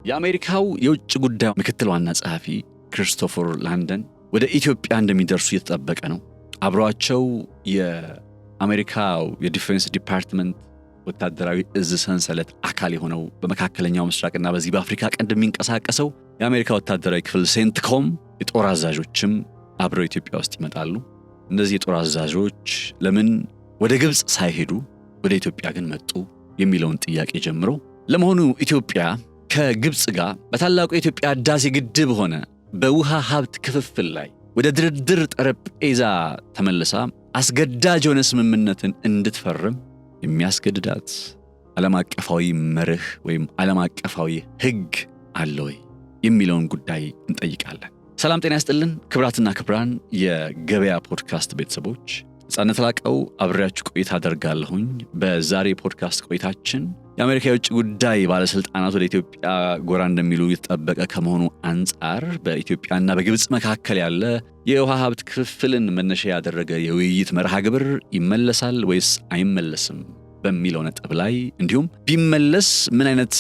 የአሜሪካው የውጭ ጉዳይ ምክትል ዋና ጸሐፊ ክሪስቶፈር ላንደን ወደ ኢትዮጵያ እንደሚደርሱ እየተጠበቀ ነው። አብሯቸው የአሜሪካው የዲፌንስ ዲፓርትመንት ወታደራዊ እዝ ሰንሰለት አካል የሆነው በመካከለኛው ምስራቅና በዚህ በአፍሪካ ቀንድ የሚንቀሳቀሰው የአሜሪካ ወታደራዊ ክፍል ሴንትኮም የጦር አዛዦችም አብረው ኢትዮጵያ ውስጥ ይመጣሉ። እነዚህ የጦር አዛዦች ለምን ወደ ግብጽ ሳይሄዱ ወደ ኢትዮጵያ ግን መጡ የሚለውን ጥያቄ ጀምሮ ለመሆኑ ኢትዮጵያ ከግብጽ ጋር በታላቁ የኢትዮጵያ ህዳሴ ግድብ ሆነ በውሃ ሀብት ክፍፍል ላይ ወደ ድርድር ጠረጴዛ ተመልሳ አስገዳጅ የሆነ ስምምነትን እንድትፈርም የሚያስገድዳት ዓለም አቀፋዊ መርህ ወይም ዓለም አቀፋዊ ህግ አለ ወይ የሚለውን ጉዳይ እንጠይቃለን። ሰላም ጤና ይስጥልን ክብራትና ክብራን የገበያ ፖድካስት ቤተሰቦች፣ ነጻነት ላቀው አብሬያችሁ ቆይታ አደርጋለሁኝ። በዛሬ ፖድካስት ቆይታችን የአሜሪካ የውጭ ጉዳይ ባለስልጣናት ወደ ኢትዮጵያ ጎራ እንደሚሉ የተጠበቀ ከመሆኑ አንጻር በኢትዮጵያና በግብጽ መካከል ያለ የውሃ ሀብት ክፍፍልን መነሻ ያደረገ የውይይት መርሃ ግብር ይመለሳል ወይስ አይመለስም በሚለው ነጥብ ላይ እንዲሁም ቢመለስ ምን አይነት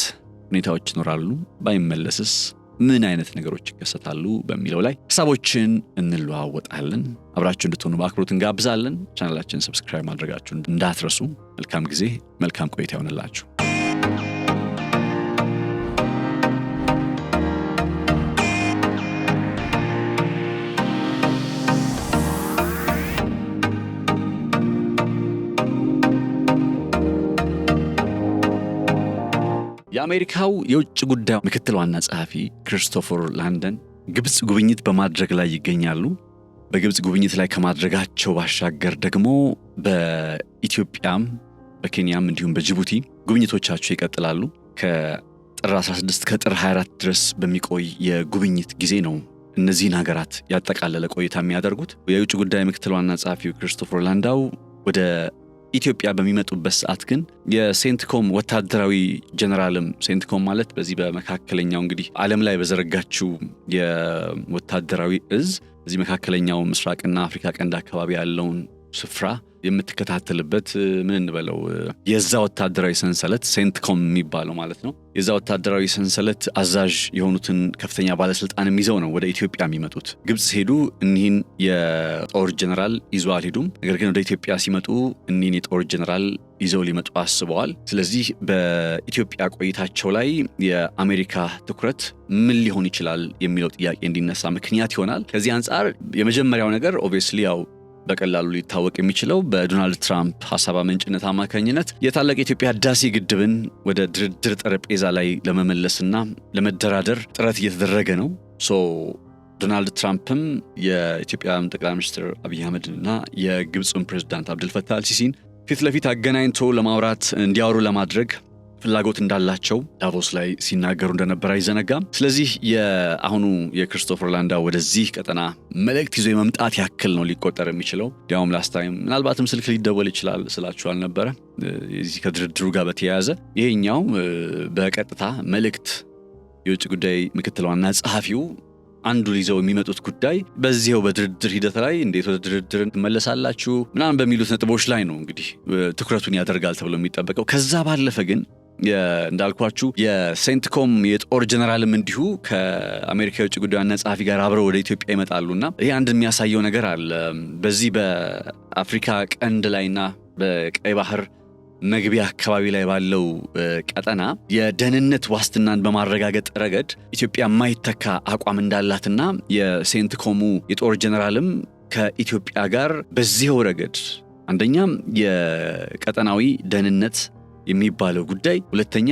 ሁኔታዎች ይኖራሉ፣ ባይመለስስ ምን አይነት ነገሮች ይከሰታሉ በሚለው ላይ ሐሳቦችን እንለዋወጣለን። አብራችሁ እንድትሆኑ በአክብሮት እንጋብዛለን። ቻናላችንን ሰብስክራይብ ማድረጋችሁን እንዳትረሱ። መልካም ጊዜ፣ መልካም ቆይታ ይሆንላችሁ። የአሜሪካው የውጭ ጉዳይ ምክትል ዋና ጸሐፊ ክሪስቶፈር ላንደን ግብጽ ጉብኝት በማድረግ ላይ ይገኛሉ። በግብጽ ጉብኝት ላይ ከማድረጋቸው ባሻገር ደግሞ በኢትዮጵያም በኬንያም እንዲሁም በጅቡቲ ጉብኝቶቻቸው ይቀጥላሉ። ከጥር 16 ከጥር 24 ድረስ በሚቆይ የጉብኝት ጊዜ ነው እነዚህን ሀገራት ያጠቃለለ ቆይታ የሚያደርጉት። የውጭ ጉዳይ ምክትል ዋና ጸሐፊው ክሪስቶፈር ላንዳው ወደ ኢትዮጵያ በሚመጡበት ሰዓት ግን የሴንትኮም ወታደራዊ ጀነራልም ሴንትኮም ማለት በዚህ በመካከለኛው እንግዲህ ዓለም ላይ በዘረጋችው የወታደራዊ እዝ በዚህ መካከለኛው ምስራቅና አፍሪካ ቀንድ አካባቢ ያለውን ስፍራ የምትከታተልበት ምን እንበለው የዛ ወታደራዊ ሰንሰለት ሴንትኮም የሚባለው ማለት ነው። የዛ ወታደራዊ ሰንሰለት አዛዥ የሆኑትን ከፍተኛ ባለስልጣንም ይዘው ነው ወደ ኢትዮጵያ የሚመጡት። ግብጽ ሄዱ እኒህን የጦር ጀነራል ይዘው አልሄዱም። ነገር ግን ወደ ኢትዮጵያ ሲመጡ እኒህን የጦር ጀነራል ይዘው ሊመጡ አስበዋል። ስለዚህ በኢትዮጵያ ቆይታቸው ላይ የአሜሪካ ትኩረት ምን ሊሆን ይችላል የሚለው ጥያቄ እንዲነሳ ምክንያት ይሆናል። ከዚህ አንጻር የመጀመሪያው ነገር ኦብቪየስሊ ያው በቀላሉ ሊታወቅ የሚችለው በዶናልድ ትራምፕ ሐሳብ አመንጭነት አማካኝነት የታላቁ የኢትዮጵያ ህዳሴ ግድብን ወደ ድርድር ጠረጴዛ ላይ ለመመለስና ለመደራደር ጥረት እየተደረገ ነው። ዶናልድ ትራምፕም የኢትዮጵያ ጠቅላይ ሚኒስትር አብይ አህመድና የግብጽን ፕሬዝዳንት አብዱልፈታህ አልሲሲን ፊት ለፊት አገናኝቶ ለማውራት እንዲያወሩ ለማድረግ ፍላጎት እንዳላቸው ዳቮስ ላይ ሲናገሩ እንደነበር አይዘነጋም። ስለዚህ የአሁኑ የክሪስቶፈር ላንዳው ወደዚህ ቀጠና መልእክት ይዞ የመምጣት ያክል ነው ሊቆጠር የሚችለው። ዲያውም ላስት ታይም ምናልባትም ስልክ ሊደወል ይችላል ስላችሁ አልነበረ እዚህ ከድርድሩ ጋር በተያያዘ። ይሄኛው በቀጥታ መልእክት የውጭ ጉዳይ ምክትል ዋና ጸሐፊው አንዱ ይዘው የሚመጡት ጉዳይ በዚህው በድርድር ሂደት ላይ እንዴት ወደ ድርድር ትመለሳላችሁ ምናምን በሚሉት ነጥቦች ላይ ነው እንግዲህ ትኩረቱን ያደርጋል ተብሎ የሚጠበቀው። ከዛ ባለፈ ግን እንዳልኳችሁ የሴንትኮም የጦር ጀነራልም እንዲሁ ከአሜሪካ የውጭ ጉዳይ ዋና ጸሐፊ ጋር አብረው ወደ ኢትዮጵያ ይመጣሉና ይሄ አንድ የሚያሳየው ነገር አለ። በዚህ በአፍሪካ ቀንድ ላይና በቀይ ባህር መግቢያ አካባቢ ላይ ባለው ቀጠና የደህንነት ዋስትናን በማረጋገጥ ረገድ ኢትዮጵያ የማይተካ አቋም እንዳላትና የሴንትኮሙ የጦር ጀነራልም ከኢትዮጵያ ጋር በዚህው ረገድ አንደኛም የቀጠናዊ ደህንነት የሚባለው ጉዳይ፣ ሁለተኛ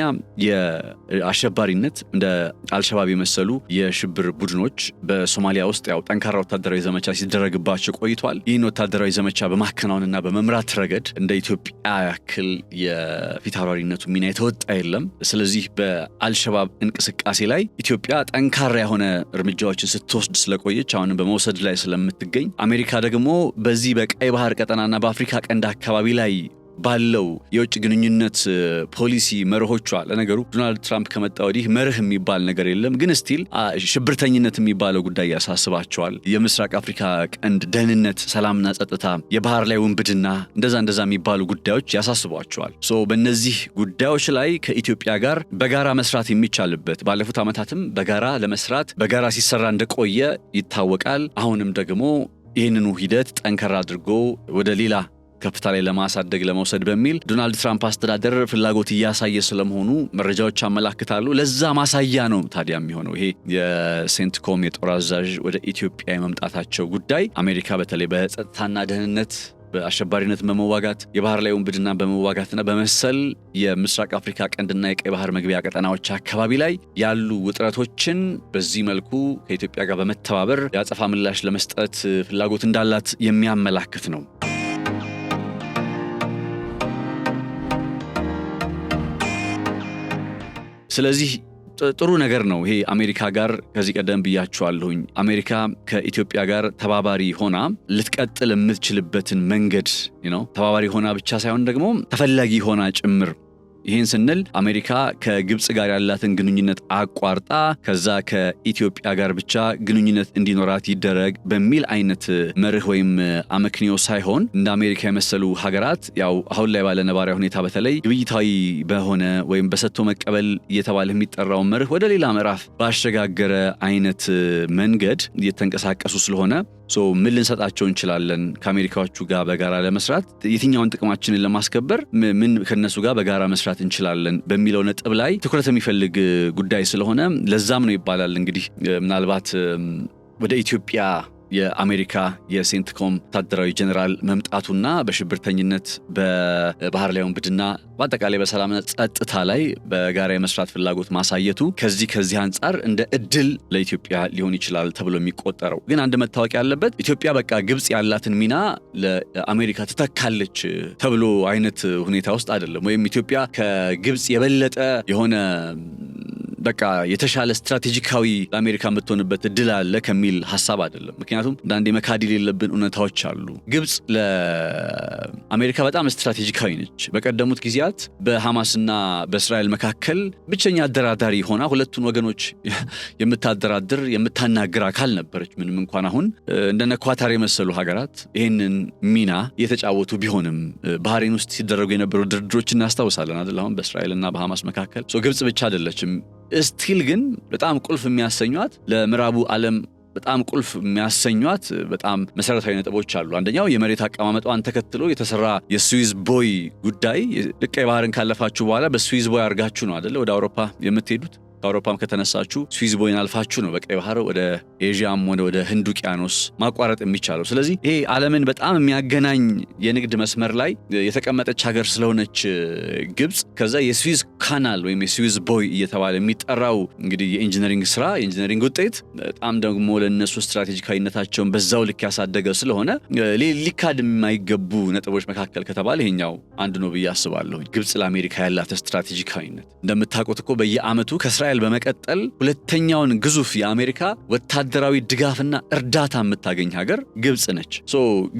የአሸባሪነት እንደ አልሸባብ የመሰሉ የሽብር ቡድኖች በሶማሊያ ውስጥ ያው ጠንካራ ወታደራዊ ዘመቻ ሲደረግባቸው ቆይቷል። ይህን ወታደራዊ ዘመቻ በማከናወንና በመምራት ረገድ እንደ ኢትዮጵያ ያክል የፊታውራሪነቱ ሚና የተወጣ የለም። ስለዚህ በአልሸባብ እንቅስቃሴ ላይ ኢትዮጵያ ጠንካራ የሆነ እርምጃዎችን ስትወስድ ስለቆየች አሁንም በመውሰድ ላይ ስለምትገኝ፣ አሜሪካ ደግሞ በዚህ በቀይ ባህር ቀጠናና በአፍሪካ ቀንድ አካባቢ ላይ ባለው የውጭ ግንኙነት ፖሊሲ መርሆቿ ለነገሩ ዶናልድ ትራምፕ ከመጣ ወዲህ መርህ የሚባል ነገር የለም ግን ስቲል ሽብርተኝነት የሚባለው ጉዳይ ያሳስባቸዋል የምስራቅ አፍሪካ ቀንድ ደህንነት ሰላምና ጸጥታ የባህር ላይ ውንብድና እንደዛ የሚባሉ ጉዳዮች ያሳስቧቸዋል በእነዚህ ጉዳዮች ላይ ከኢትዮጵያ ጋር በጋራ መስራት የሚቻልበት ባለፉት ዓመታትም በጋራ ለመስራት በጋራ ሲሰራ እንደቆየ ይታወቃል አሁንም ደግሞ ይህንኑ ሂደት ጠንከር አድርጎ ወደ ሌላ ከፍታ ላይ ለማሳደግ ለመውሰድ በሚል ዶናልድ ትራምፕ አስተዳደር ፍላጎት እያሳየ ስለመሆኑ መረጃዎች አመላክታሉ ለዛ ማሳያ ነው ታዲያ የሚሆነው ይሄ የሴንትኮም የጦር አዛዥ ወደ ኢትዮጵያ የመምጣታቸው ጉዳይ አሜሪካ በተለይ በጸጥታና ደህንነት በአሸባሪነት በመዋጋት የባህር ላይ ውንብድና በመዋጋትና በመሰል የምስራቅ አፍሪካ ቀንድና የቀይ ባህር መግቢያ ቀጠናዎች አካባቢ ላይ ያሉ ውጥረቶችን በዚህ መልኩ ከኢትዮጵያ ጋር በመተባበር ያጸፋ ምላሽ ለመስጠት ፍላጎት እንዳላት የሚያመላክት ነው ስለዚህ ጥሩ ነገር ነው ይሄ አሜሪካ ጋር ከዚህ ቀደም ብያችኋለሁኝ አሜሪካ ከኢትዮጵያ ጋር ተባባሪ ሆና ልትቀጥል የምትችልበትን መንገድ ተባባሪ ሆና ብቻ ሳይሆን ደግሞ ተፈላጊ ሆና ጭምር ይህን ስንል አሜሪካ ከግብጽ ጋር ያላትን ግንኙነት አቋርጣ ከዛ ከኢትዮጵያ ጋር ብቻ ግንኙነት እንዲኖራት ይደረግ በሚል አይነት መርህ ወይም አመክንዮ ሳይሆን እንደ አሜሪካ የመሰሉ ሀገራት ያው አሁን ላይ ባለ ነባራዊ ሁኔታ በተለይ ግብይታዊ በሆነ ወይም በሰጥቶ መቀበል እየተባለ የሚጠራው መርህ ወደ ሌላ ምዕራፍ ባሸጋገረ አይነት መንገድ እየተንቀሳቀሱ ስለሆነ ምን ልንሰጣቸው እንችላለን ከአሜሪካዎቹ ጋር በጋራ ለመስራት የትኛውን ጥቅማችንን ለማስከበር ምን ከነሱ ጋር በጋራ መስራት እንችላለን በሚለው ነጥብ ላይ ትኩረት የሚፈልግ ጉዳይ ስለሆነ ለዛም ነው ይባላል እንግዲህ ምናልባት ወደ ኢትዮጵያ የአሜሪካ የሴንትኮም ወታደራዊ ጀነራል መምጣቱና በሽብርተኝነት በባህር ላይ ውንብድና በአጠቃላይ በሰላምና ጸጥታ ላይ በጋራ የመስራት ፍላጎት ማሳየቱ ከዚህ አንጻር እንደ እድል ለኢትዮጵያ ሊሆን ይችላል ተብሎ የሚቆጠረው ግን አንድ መታወቅ ያለበት ኢትዮጵያ በቃ ግብጽ ያላትን ሚና ለአሜሪካ ትተካለች ተብሎ አይነት ሁኔታ ውስጥ አይደለም ወይም ኢትዮጵያ ከግብጽ የበለጠ የሆነ በቃ የተሻለ ስትራቴጂካዊ ለአሜሪካ የምትሆንበት እድል አለ ከሚል ሐሳብ አይደለም ምክንያቱም አንዳንዴ መካድ የሌለብን እውነታዎች አሉ ግብጽ ለአሜሪካ በጣም ስትራቴጂካዊ ነች በቀደሙት ጊዜያት በሐማስና በእስራኤል መካከል ብቸኛ አደራዳሪ ሆና ሁለቱን ወገኖች የምታደራድር የምታናግር አካል ነበረች ምንም እንኳን አሁን እንደነ ኳታር የመሰሉ ሀገራት ይሄንን ሚና የተጫወቱ ቢሆንም ባህሬን ውስጥ ሲደረጉ የነበሩ ድርድሮች እናስታውሳለን አይደል አሁን በእስራኤልና በሐማስ መካከል ግብጽ ብቻ አይደለችም ስቲል ግን በጣም ቁልፍ የሚያሰኙት ለምዕራቡ ዓለም በጣም ቁልፍ የሚያሰኙት በጣም መሰረታዊ ነጥቦች አሉ አንደኛው የመሬት አቀማመጧን ተከትሎ የተሰራ የስዊዝ ቦይ ጉዳይ ልቀይ ባህርን ካለፋችሁ በኋላ በስዊዝ ቦይ አርጋችሁ ነው አይደል ወደ አውሮፓ የምትሄዱት ከአውሮፓም ከተነሳችሁ ስዊዝ ቦይን አልፋችሁ ነው በቀይ ባህር ወደ ኤዥያም ወደ ህንድ ውቅያኖስ ማቋረጥ የሚቻለው ስለዚህ ይሄ ዓለምን በጣም የሚያገናኝ የንግድ መስመር ላይ የተቀመጠች ሀገር ስለሆነች ግብጽ ከዛ የስዊዝ ካናል ወይም የስዊዝ ቦይ እየተባለ የሚጠራው እንግዲህ የኢንጂነሪንግ ስራ የኢንጂነሪንግ ውጤት በጣም ደግሞ ለነሱ ስትራቴጂካዊነታቸውን በዛው ልክ ያሳደገ ስለሆነ ሊካድ የማይገቡ ነጥቦች መካከል ከተባለ ይሄኛው አንዱ ነው ብዬ አስባለሁ ግብጽ ለአሜሪካ ያላት ስትራቴጂካዊነት እንደምታውቁት እኮ በየዓመቱ ከእስራኤል በመቀጠል ሁለተኛውን ግዙፍ የአሜሪካ ወታደራዊ ድጋፍና እርዳታ የምታገኝ ሀገር ግብጽ ነች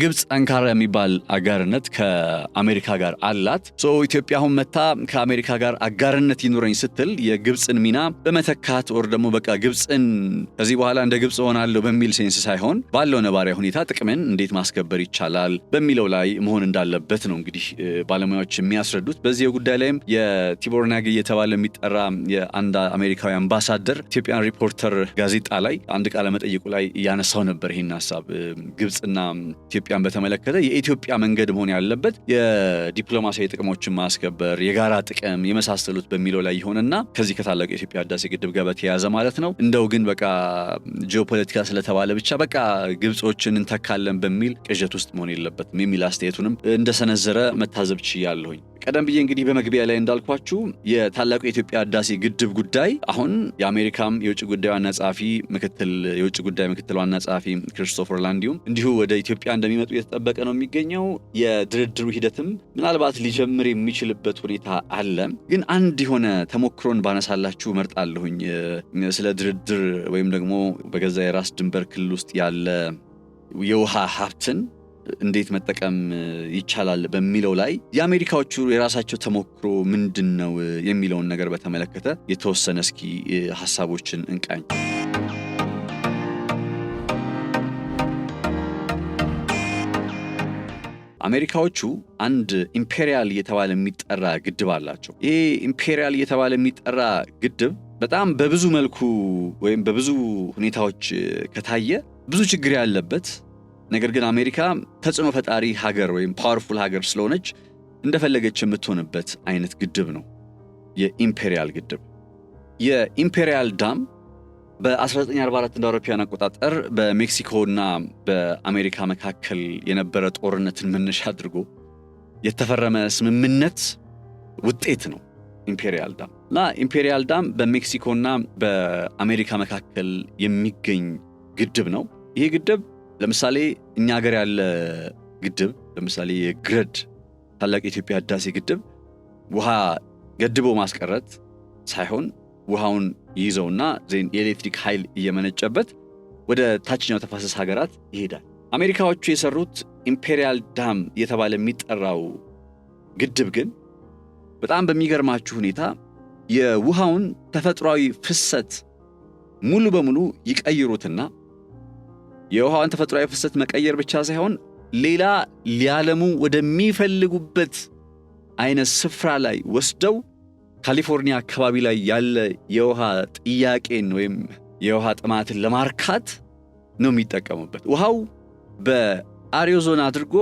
ግብጽ ጠንካራ የሚባል አጋርነት ከአሜሪካ ጋር አላት ኢትዮጵያ አሁን መታ ከአሜሪካ ጋር አጋርነት ይኖረኝ ስትል የግብጽን ሚና በመተካት ወር ደግሞ በቃ ግብጽን ከዚህ በኋላ እንደ ግብጽ ሆናለሁ በሚል ሴንስ ሳይሆን ባለው ነባራዊ ሁኔታ ጥቅምን እንዴት ማስከበር ይቻላል በሚለው ላይ መሆን እንዳለበት ነው እንግዲህ ባለሙያዎች የሚያስረዱት በዚህ ጉዳይ ላይም የቲቦር ናጊ የተባለ የሚጠራ የአንድ አሜሪካዊ አምባሳደር ኢትዮጵያን ሪፖርተር ጋዜጣ ላይ አንድ ቃለ መጠይቁ ላይ ያነሳው ነበር ይሄን ሐሳብ ግብጽና ኢትዮጵያን በተመለከተ የኢትዮጵያ መንገድ መሆን ያለበት የዲፕሎማሲያዊ ጥቅሞችን ማስከበር የጋራ ጥቅም የመሳሰሉት በሚለው ላይ ይሆንና ከዚህ ከታላቁ የኢትዮጵያ ህዳሴ ግድብ ጋር በተያያዘ ማለት ነው እንደው ግን በቃ ጂኦፖለቲካ ስለተባለ ብቻ በቃ ግብጾችን እንተካለን በሚል ቅዠት ውስጥ መሆን የለበትም የሚል አስተያየቱንም እንደሰነዘረ መታዘብ ችያለሁኝ ቀደም ብዬ እንግዲህ በመግቢያ ላይ እንዳልኳችሁ የታላቁ የኢትዮጵያ ህዳሴ ግድብ ጉዳይ አሁን የአሜሪካም የውጭ ጉዳይ ዋና ጸሐፊ የውጭ ጉዳይ ምክትል ዋና ጸሐፊ ክሪስቶፈር ላንዲውም እንዲሁ ወደ ኢትዮጵያ እንደሚመጡ የተጠበቀ ነው የሚገኘው የድርድሩ ሂደትም ምናልባት ሊጀምር የሚችልበት ሁኔታ አለ ግን አንድ የሆነ ተሞክሮን ባነሳላችሁ መርጣለሁኝ ስለ ድርድር ወይም ደግሞ በገዛ የራስ ድንበር ክልል ውስጥ ያለ የውሃ ሀብትን እንዴት መጠቀም ይቻላል በሚለው ላይ የአሜሪካዎቹ የራሳቸው ተሞክሮ ምንድነው የሚለውን ነገር በተመለከተ የተወሰነ እስኪ ሐሳቦችን እንቃኝ። አሜሪካዎቹ አንድ ኢምፔሪያል እየተባለ የሚጠራ ግድብ አላቸው። ይሄ ኢምፔሪያል እየተባለ የሚጠራ ግድብ በጣም በብዙ መልኩ ወይም በብዙ ሁኔታዎች ከታየ ብዙ ችግር ያለበት፣ ነገር ግን አሜሪካ ተጽዕኖ ፈጣሪ ሀገር ወይም ፓወርፉል ሀገር ስለሆነች እንደፈለገች የምትሆንበት አይነት ግድብ ነው የኢምፔሪያል ግድብ። የኢምፔሪያል ዳም በ1944 እንደ አውሮፓውያን አቆጣጠር በሜክሲኮና በአሜሪካ መካከል የነበረ ጦርነትን መነሻ አድርጎ የተፈረመ ስምምነት ውጤት ነው ኢምፔሪያል ዳም። ኢምፔሪያል ዳም በሜክሲኮና በአሜሪካ መካከል የሚገኝ ግድብ ነው። ይሄ ግድብ ለምሳሌ እኛ ሀገር ያለ ግድብ ለምሳሌ የግረድ ታላቅ የኢትዮጵያ ህዳሴ ግድብ ውሃ ገድቦ ማስቀረት ሳይሆን ውሃውን ይይዘውና የኤሌክትሪክ ኃይል እየመነጨበት ወደ ታችኛው ተፋሰስ ሀገራት ይሄዳል። አሜሪካዎቹ የሰሩት ኢምፔሪያል ዳም የተባለ የሚጠራው ግድብ ግን በጣም በሚገርማችሁ ሁኔታ የውሃውን ተፈጥሯዊ ፍሰት ሙሉ በሙሉ ይቀይሩትና የውሃውን ተፈጥሯዊ ፍሰት መቀየር ብቻ ሳይሆን ሌላ ሊያለሙ ወደሚፈልጉበት አይነት ስፍራ ላይ ወስደው ካሊፎርኒያ አካባቢ ላይ ያለ የውሃ ጥያቄን ወይም የውሃ ጥማትን ለማርካት ነው የሚጠቀሙበት። ውሃው በአሪዞና አድርጎ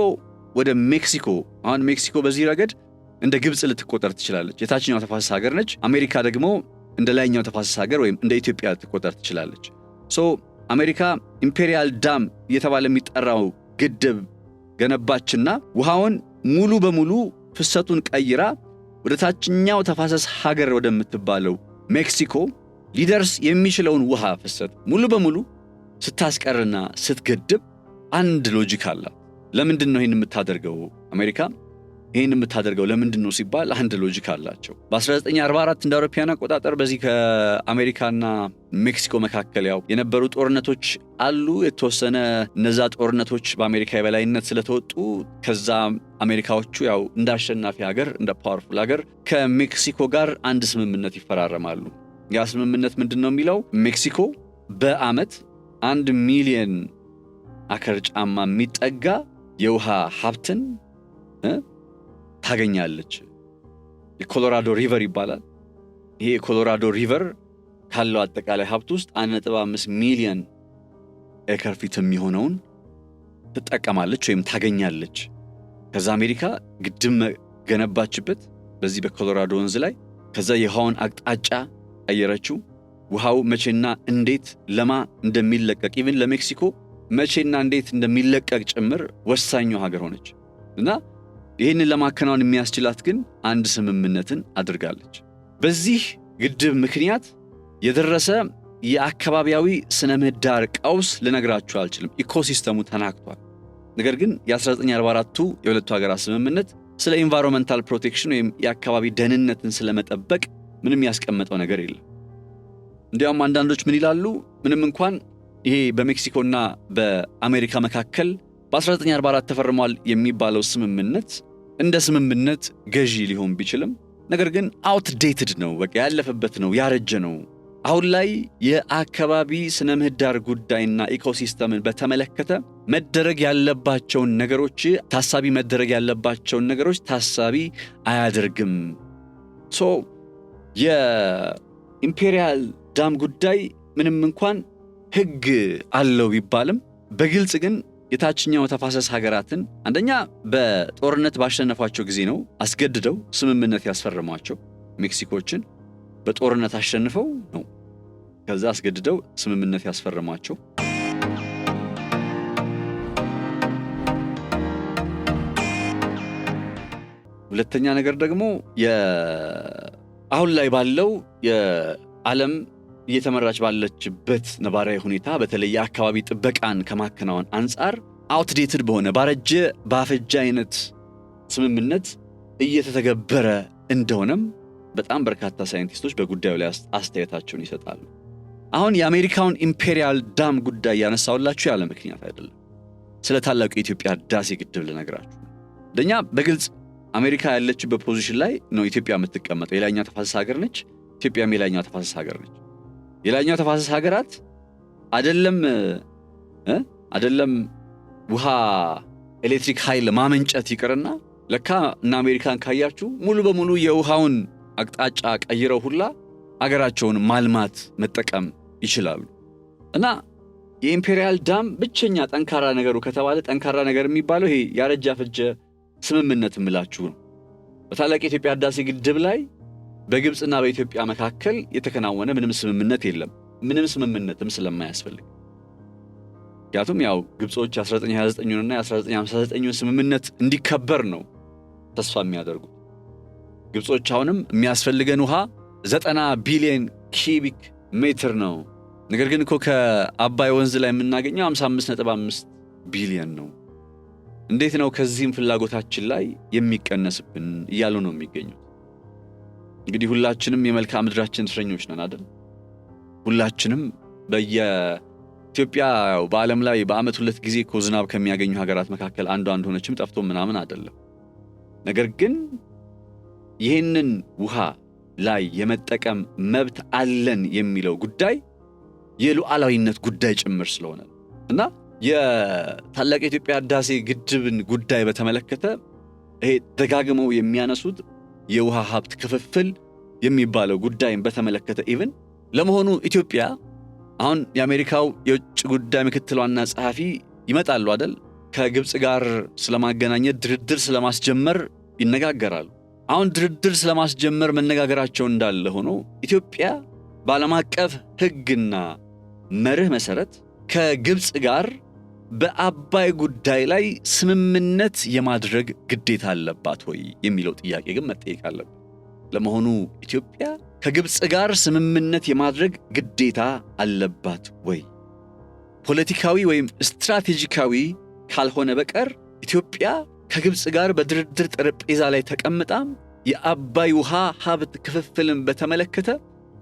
ወደ ሜክሲኮ፣ አሁን ሜክሲኮ በዚህ ረገድ እንደ ግብጽ ልትቆጠር ትችላለች፣ የታችኛው ተፋሰስ ሀገር ነች። አሜሪካ ደግሞ እንደ ላይኛው ተፋሰስ ሀገር ወይም እንደ ኢትዮጵያ ልትቆጠር ትችላለች። አሜሪካ ኢምፔሪያል ዳም እየተባለ የሚጠራው ግድብ ገነባችና ውሃውን ሙሉ በሙሉ ፍሰቱን ቀይራ ወደ ታችኛው ተፋሰስ ሀገር ወደምትባለው ሜክሲኮ ሊደርስ የሚችለውን ውሃ ፍሰት ሙሉ በሙሉ ስታስቀርና ስትገድብ አንድ ሎጂክ አላት። ለምንድን ነው ይህን የምታደርገው አሜሪካ? ይህን የምታደርገው ለምንድን ነው ሲባል አንድ ሎጂክ አላቸው። በ1944 እንደ አውሮፓውያን አቆጣጠር በዚህ ከአሜሪካና ሜክሲኮ መካከል ያው የነበሩ ጦርነቶች አሉ። የተወሰነ እነዛ ጦርነቶች በአሜሪካ የበላይነት ስለተወጡ ከዛ አሜሪካዎቹ ያው እንደ አሸናፊ ሀገር እንደ ፓወርፉል ሀገር ከሜክሲኮ ጋር አንድ ስምምነት ይፈራረማሉ። ያ ስምምነት ምንድን ነው የሚለው? ሜክሲኮ በአመት 1 ሚሊዮን አከር ጫማ የሚጠጋ የውሃ ሀብትን ታገኛለች። የኮሎራዶ ሪቨር ይባላል። ይሄ የኮሎራዶ ሪቨር ካለው አጠቃላይ ሀብት ውስጥ 1.5 ሚሊዮን ኤከር ፊት የሚሆነውን ትጠቀማለች ወይም ታገኛለች። ከዛ አሜሪካ ግድብ ገነባችበት በዚህ በኮሎራዶ ወንዝ ላይ። ከዛ የውሃውን አቅጣጫ ቀየረችው። ውሃው መቼና እንዴት ለማ እንደሚለቀቅ ኢቭን ለሜክሲኮ መቼና እንዴት እንደሚለቀቅ ጭምር ወሳኙ ሀገር ሆነች እና ይህንን ለማከናወን የሚያስችላት ግን አንድ ስምምነትን አድርጋለች። በዚህ ግድብ ምክንያት የደረሰ የአካባቢያዊ ስነ ምህዳር ቀውስ ልነግራችሁ አልችልም። ኢኮሲስተሙ ተናክቷል። ነገር ግን የ1944ቱ የሁለቱ ሀገራት ስምምነት ስለ ኢንቫይሮንመንታል ፕሮቴክሽን ወይም የአካባቢ ደህንነትን ስለመጠበቅ ምንም ያስቀመጠው ነገር የለም። እንዲያውም አንዳንዶች ምን ይላሉ? ምንም እንኳን ይሄ በሜክሲኮና በአሜሪካ መካከል በ1944 ተፈርሟል የሚባለው ስምምነት እንደ ስምምነት ገዢ ሊሆን ቢችልም ነገር ግን አውትዴትድ ነው፣ በቃ ያለፈበት ነው፣ ያረጀ ነው። አሁን ላይ የአካባቢ ስነ ምህዳር ጉዳይና ኢኮሲስተምን በተመለከተ መደረግ ያለባቸውን ነገሮች ታሳቢ አያደርግም። የኢምፔሪያል ዳም ጉዳይ ምንም እንኳን ህግ አለው ቢባልም በግልጽ ግን የታችኛው ተፋሰስ ሀገራትን አንደኛ በጦርነት ባሸነፏቸው ጊዜ ነው አስገድደው ስምምነት ያስፈረሟቸው። ሜክሲኮችን በጦርነት አሸንፈው ነው ከዛ አስገድደው ስምምነት ያስፈረሟቸው። ሁለተኛ ነገር ደግሞ አሁን ላይ ባለው የዓለም እየተመራች ባለችበት ነባራዊ ሁኔታ በተለይ የአካባቢ ጥበቃን ከማከናወን አንጻር አውትዴትድ በሆነ ባፈጀ አይነት ስምምነት እየተተገበረ እንደሆነም በጣም በርካታ ሳይንቲስቶች በጉዳዩ ላይ አስተያየታቸውን ይሰጣሉ። አሁን የአሜሪካውን ኢምፔሪያል ዳም ጉዳይ ያነሳውላችሁ ያለ ምክንያት አይደለም። ስለ ታላቁ የኢትዮጵያ ህዳሴ ግድብ ልነግራችሁ። አንደኛ በግልጽ አሜሪካ ያለችበት ፖዚሽን ላይ ነው ኢትዮጵያ የምትቀመጠው። የላይኛው ተፋሰስ ሀገር ነች። ኢትዮጵያም የላይኛው ተፋሰስ ሀገር ነች። የላይኛው ተፋሰስ ሀገራት አይደለም ውሃ ኤሌክትሪክ ኃይል ማመንጨት ይቅርና ለካ እና አሜሪካን ካያችሁ ሙሉ በሙሉ የውሃውን አቅጣጫ ቀይረው ሁላ አገራቸውን ማልማት መጠቀም ይችላሉ። እና የኢምፔሪያል ዳም ብቸኛ ጠንካራ ነገሩ ከተባለ ጠንካራ ነገር የሚባለው ይሄ ያረጃ ፈጀ ስምምነት ምላችሁ ነው። በታላቁ የኢትዮጵያ ህዳሴ ግድብ ላይ በግብጽና በኢትዮጵያ መካከል የተከናወነ ምንም ስምምነት የለም። ምንም ስምምነትም ስለማያስፈልግ ያቱም ያው ግብጾች 1929ና 1959 ስምምነት እንዲከበር ነው ተስፋ የሚያደርጉት። ግብጾች አሁንም የሚያስፈልገን ውሃ 90 ቢሊዮን ኪዩቢክ ሜትር ነው። ነገር ግን እኮ ከአባይ ወንዝ ላይ የምናገኘው 55.5 ቢሊዮን ነው። እንዴት ነው ከዚህም ፍላጎታችን ላይ የሚቀነስብን እያሉ ነው የሚገኙት። እንግዲህ ሁላችንም የመልክዓ ምድራችን እስረኞች ነን አይደል? ሁላችንም በየኢትዮጵያ በዓለም ላይ በአመት 2 ጊዜ እኮ ዝናብ ከሚያገኙ ሀገራት መካከል አንዱ ሆነችም ጠፍቶ ምናምን አይደለም። ነገር ግን ይህንን ውሃ ላይ የመጠቀም መብት አለን የሚለው ጉዳይ የሉዓላዊነት ጉዳይ ጭምር ስለሆነ እና የታላቁ የኢትዮጵያ ህዳሴ ግድብን ጉዳይ በተመለከተ ይሄ ደጋግመው የሚያነሱት የውሃ ሀብት ክፍፍል የሚባለው ጉዳይን በተመለከተ ኢቭን ለመሆኑ ኢትዮጵያ አሁን የአሜሪካው የውጭ ጉዳይ ምክትል ዋና ጸሐፊ ይመጣሉ አይደል? ከግብጽ ጋር ስለማገናኘት ድርድር ስለማስጀመር ይነጋገራሉ። አሁን ድርድር ስለማስጀመር መነጋገራቸው እንዳለ ሆኖ ኢትዮጵያ በዓለም አቀፍ ህግና መርህ መሰረት ከግብጽ ጋር በአባይ ጉዳይ ላይ ስምምነት የማድረግ ግዴታ አለባት ወይ የሚለው ጥያቄ ግን መጠየቅ አለበት። ለመሆኑ ኢትዮጵያ ከግብጽ ጋር ስምምነት የማድረግ ግዴታ አለባት ወይ? ፖለቲካዊ ወይም ስትራቴጂካዊ ካልሆነ በቀር ኢትዮጵያ ከግብጽ ጋር በድርድር ጠረጴዛ ላይ ተቀምጣም የአባይ ውሃ ሀብት ክፍፍልን በተመለከተ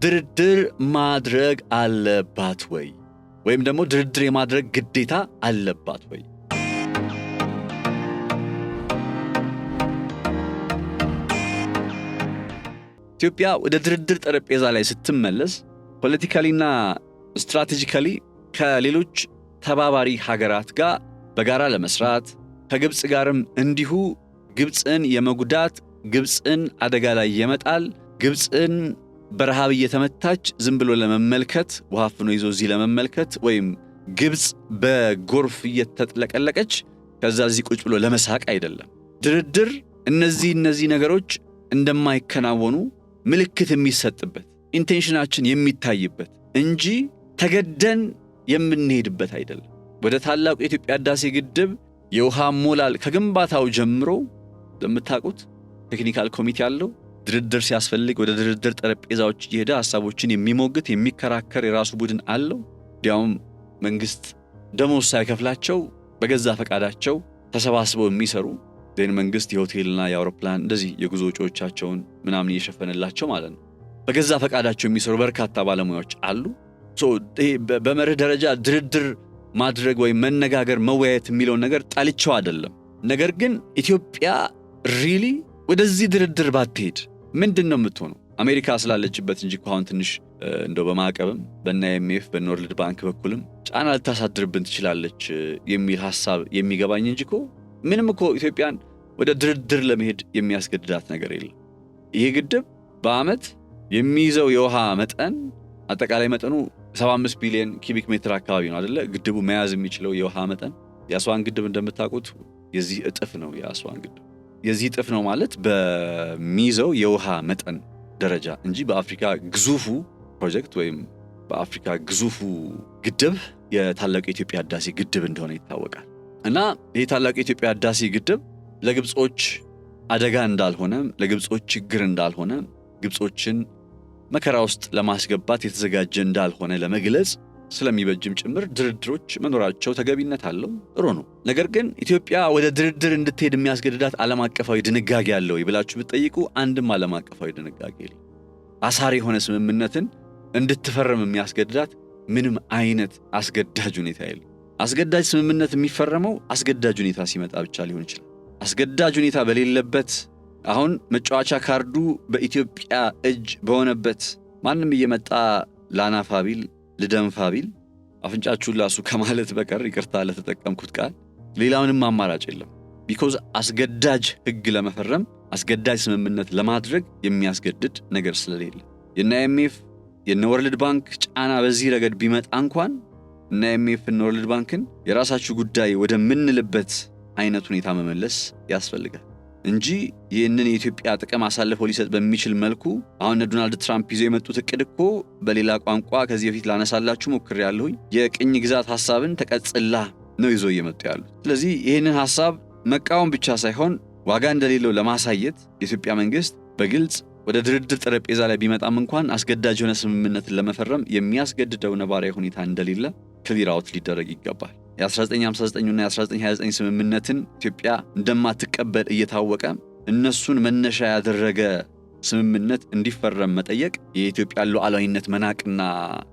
ድርድር ማድረግ አለባት ወይ? ወይም ደግሞ ድርድር የማድረግ ግዴታ አለባት ወይ? ኢትዮጵያ ወደ ድርድር ጠረጴዛ ላይ ስትመለስ ፖለቲካሊና ስትራቴጂካሊ ከሌሎች ተባባሪ ሀገራት ጋር በጋራ ለመስራት ከግብጽ ጋርም እንዲሁ ግብጽን የመጉዳት ግብጽን አደጋ ላይ የመጣል ግብጽን በረሃብ እየተመታች ዝም ብሎ ለመመልከት ውሃ ፍኖ ይዞ እዚህ ለመመልከት ወይም ግብጽ በጎርፍ እየተጥለቀለቀች ከዛ እዚህ ቁጭ ብሎ ለመሳቅ አይደለም። ድርድር እነዚህ ነገሮች እንደማይከናወኑ ምልክት የሚሰጥበት ኢንቴንሽናችን የሚታይበት እንጂ ተገደን የምንሄድበት አይደለም። ወደ ታላቁ የኢትዮጵያ ህዳሴ ግድብ የውሃ ሞላል ከግንባታው ጀምሮ ለምታውቁት ቴክኒካል ኮሚቴ አለው። ድርድር ሲያስፈልግ ወደ ድርድር ጠረጴዛዎች እየሄደ ሐሳቦችን የሚሞግት የሚከራከር የራሱ ቡድን አለው። ዲያውም መንግስት ደሞዝ ሳይከፍላቸው በገዛ ፈቃዳቸው ተሰባስበው የሚሰሩ መንግስት የሆቴልና የአውሮፕላን እንደዚህ የጉዞ ወጪዎቻቸውን ምናምን እየሸፈነላቸው ማለት ነው። በገዛ ፈቃዳቸው የሚሰሩ በርካታ ባለሙያዎች አሉ። በመርህ ደረጃ ድርድር ማድረግ ወይ መነጋገር መወያየት የሚለው ነገር ጣልቸው አይደለም። ነገር ግን ኢትዮጵያ ሪሊ ወደዚህ ድርድር ባትሄድ ምንድነው የምትሆነው? አሜሪካ ስላለችበት እንጂ አሁን ትንሽ እንደው በማዕቀብም በናይኤምኤፍ በኖርልድ ባንክ በኩልም ጫና ልታሳድርብን ትችላለች የሚል ሐሳብ የሚገባኝ እንጂ ምንም ኢትዮጵያን ወደ ድርድር ለመሄድ የሚያስገድዳት ነገር የለም። ይሄ ግድብ በአመት የሚይዘው የውሃ መጠን አጠቃላይ መጠኑ 75 ቢሊዮን ኪዩቢክ ሜትር አካባቢ ነው አይደለ? ግድቡ መያዝ የሚችለው የውሃ መጠን የአስዋን ግድብ እንደምታውቁት የዚህ እጥፍ ነው። የአስዋን ግድብ የዚህ እጥፍ ነው ማለት በሚይዘው የውሃ መጠን ደረጃ እንጂ በአፍሪካ ግዙፉ ፕሮጀክት ወይም በአፍሪካ ግዙፉ ግድብ የታላቁ የኢትዮጵያ ህዳሴ ግድብ እንደሆነ ይታወቃል። እና ይህ ታላቁ የኢትዮጵያ ህዳሴ ግድብ ለግብጾች አደጋ እንዳልሆነ ለግብጾች ችግር እንዳልሆነ ግብጾችን መከራ ውስጥ ለማስገባት የተዘጋጀ እንዳልሆነ ለመግለጽ ስለሚበጅም ጭምር ድርድሮች መኖራቸው ተገቢነት አለው፣ ጥሩ ነው። ነገር ግን ኢትዮጵያ ወደ ድርድር እንድትሄድ የሚያስገድዳት ዓለም አቀፋዊ ድንጋጌ አለው ይብላችሁ ብትጠይቁ አንድም ዓለም አቀፋዊ ድንጋጌ የለም። አሳሪ የሆነ ስምምነትን እንድትፈርም የሚያስገድዳት ምንም አይነት አስገዳጅ ሁኔታ የለም። አስገዳጅ ስምምነት የሚፈረመው አስገዳጅ ሁኔታ ሲመጣ ብቻ ሊሆን ይችላል። አስገዳጅ ሁኔታ በሌለበት አሁን መጫወቻ ካርዱ በኢትዮጵያ እጅ በሆነበት ማንም እየመጣ ላናፋ ቢል ልደንፋ ቢል አፍንጫችሁን ላሱ ከማለት በቀር ይቅርታ ለተጠቀምኩት ቃል ሌላ ምንም አማራጭ የለም። ቢኮዝ አስገዳጅ ህግ ለመፈረም አስገዳጅ ስምምነት ለማድረግ የሚያስገድድ ነገር ስለሌለ የነ IMF የነ ወርልድ ባንክ ጫና በዚህ ረገድ ቢመጣ እንኳን እነ IMF እና ወርልድ ባንክን የራሳችሁ ጉዳይ ወደ ምንልበት አይነት ሁኔታ መመለስ ያስፈልጋል እንጂ ይህንን የኢትዮጵያ ጥቅም አሳልፈው ሊሰጥ በሚችል መልኩ አሁን ዶናልድ ትራምፕ ይዘው የመጡት እቅድ እኮ በሌላ ቋንቋ ከዚህ በፊት ላነሳላችሁ ሞክሬያለሁኝ የቅኝ ግዛት ሐሳብን ተቀጽላ ነው ይዘው እየመጡ ያሉት። ስለዚህ ይህንን ሐሳብ መቃወም ብቻ ሳይሆን ዋጋ እንደሌለው ለማሳየት የኢትዮጵያ መንግስት በግልጽ ወደ ድርድር ጠረጴዛ ላይ ቢመጣም እንኳን አስገዳጅ የሆነ ስምምነትን ለመፈረም የሚያስገድደው ነባራዊ ሁኔታ እንደሌለ ክሊር አውት ሊደረግ ይገባል። የ1959 እና የ1929 ስምምነትን ኢትዮጵያ እንደማትቀበል እየታወቀ እነሱን መነሻ ያደረገ ስምምነት እንዲፈረም መጠየቅ የኢትዮጵያ ሉዓላዊነት መናቅና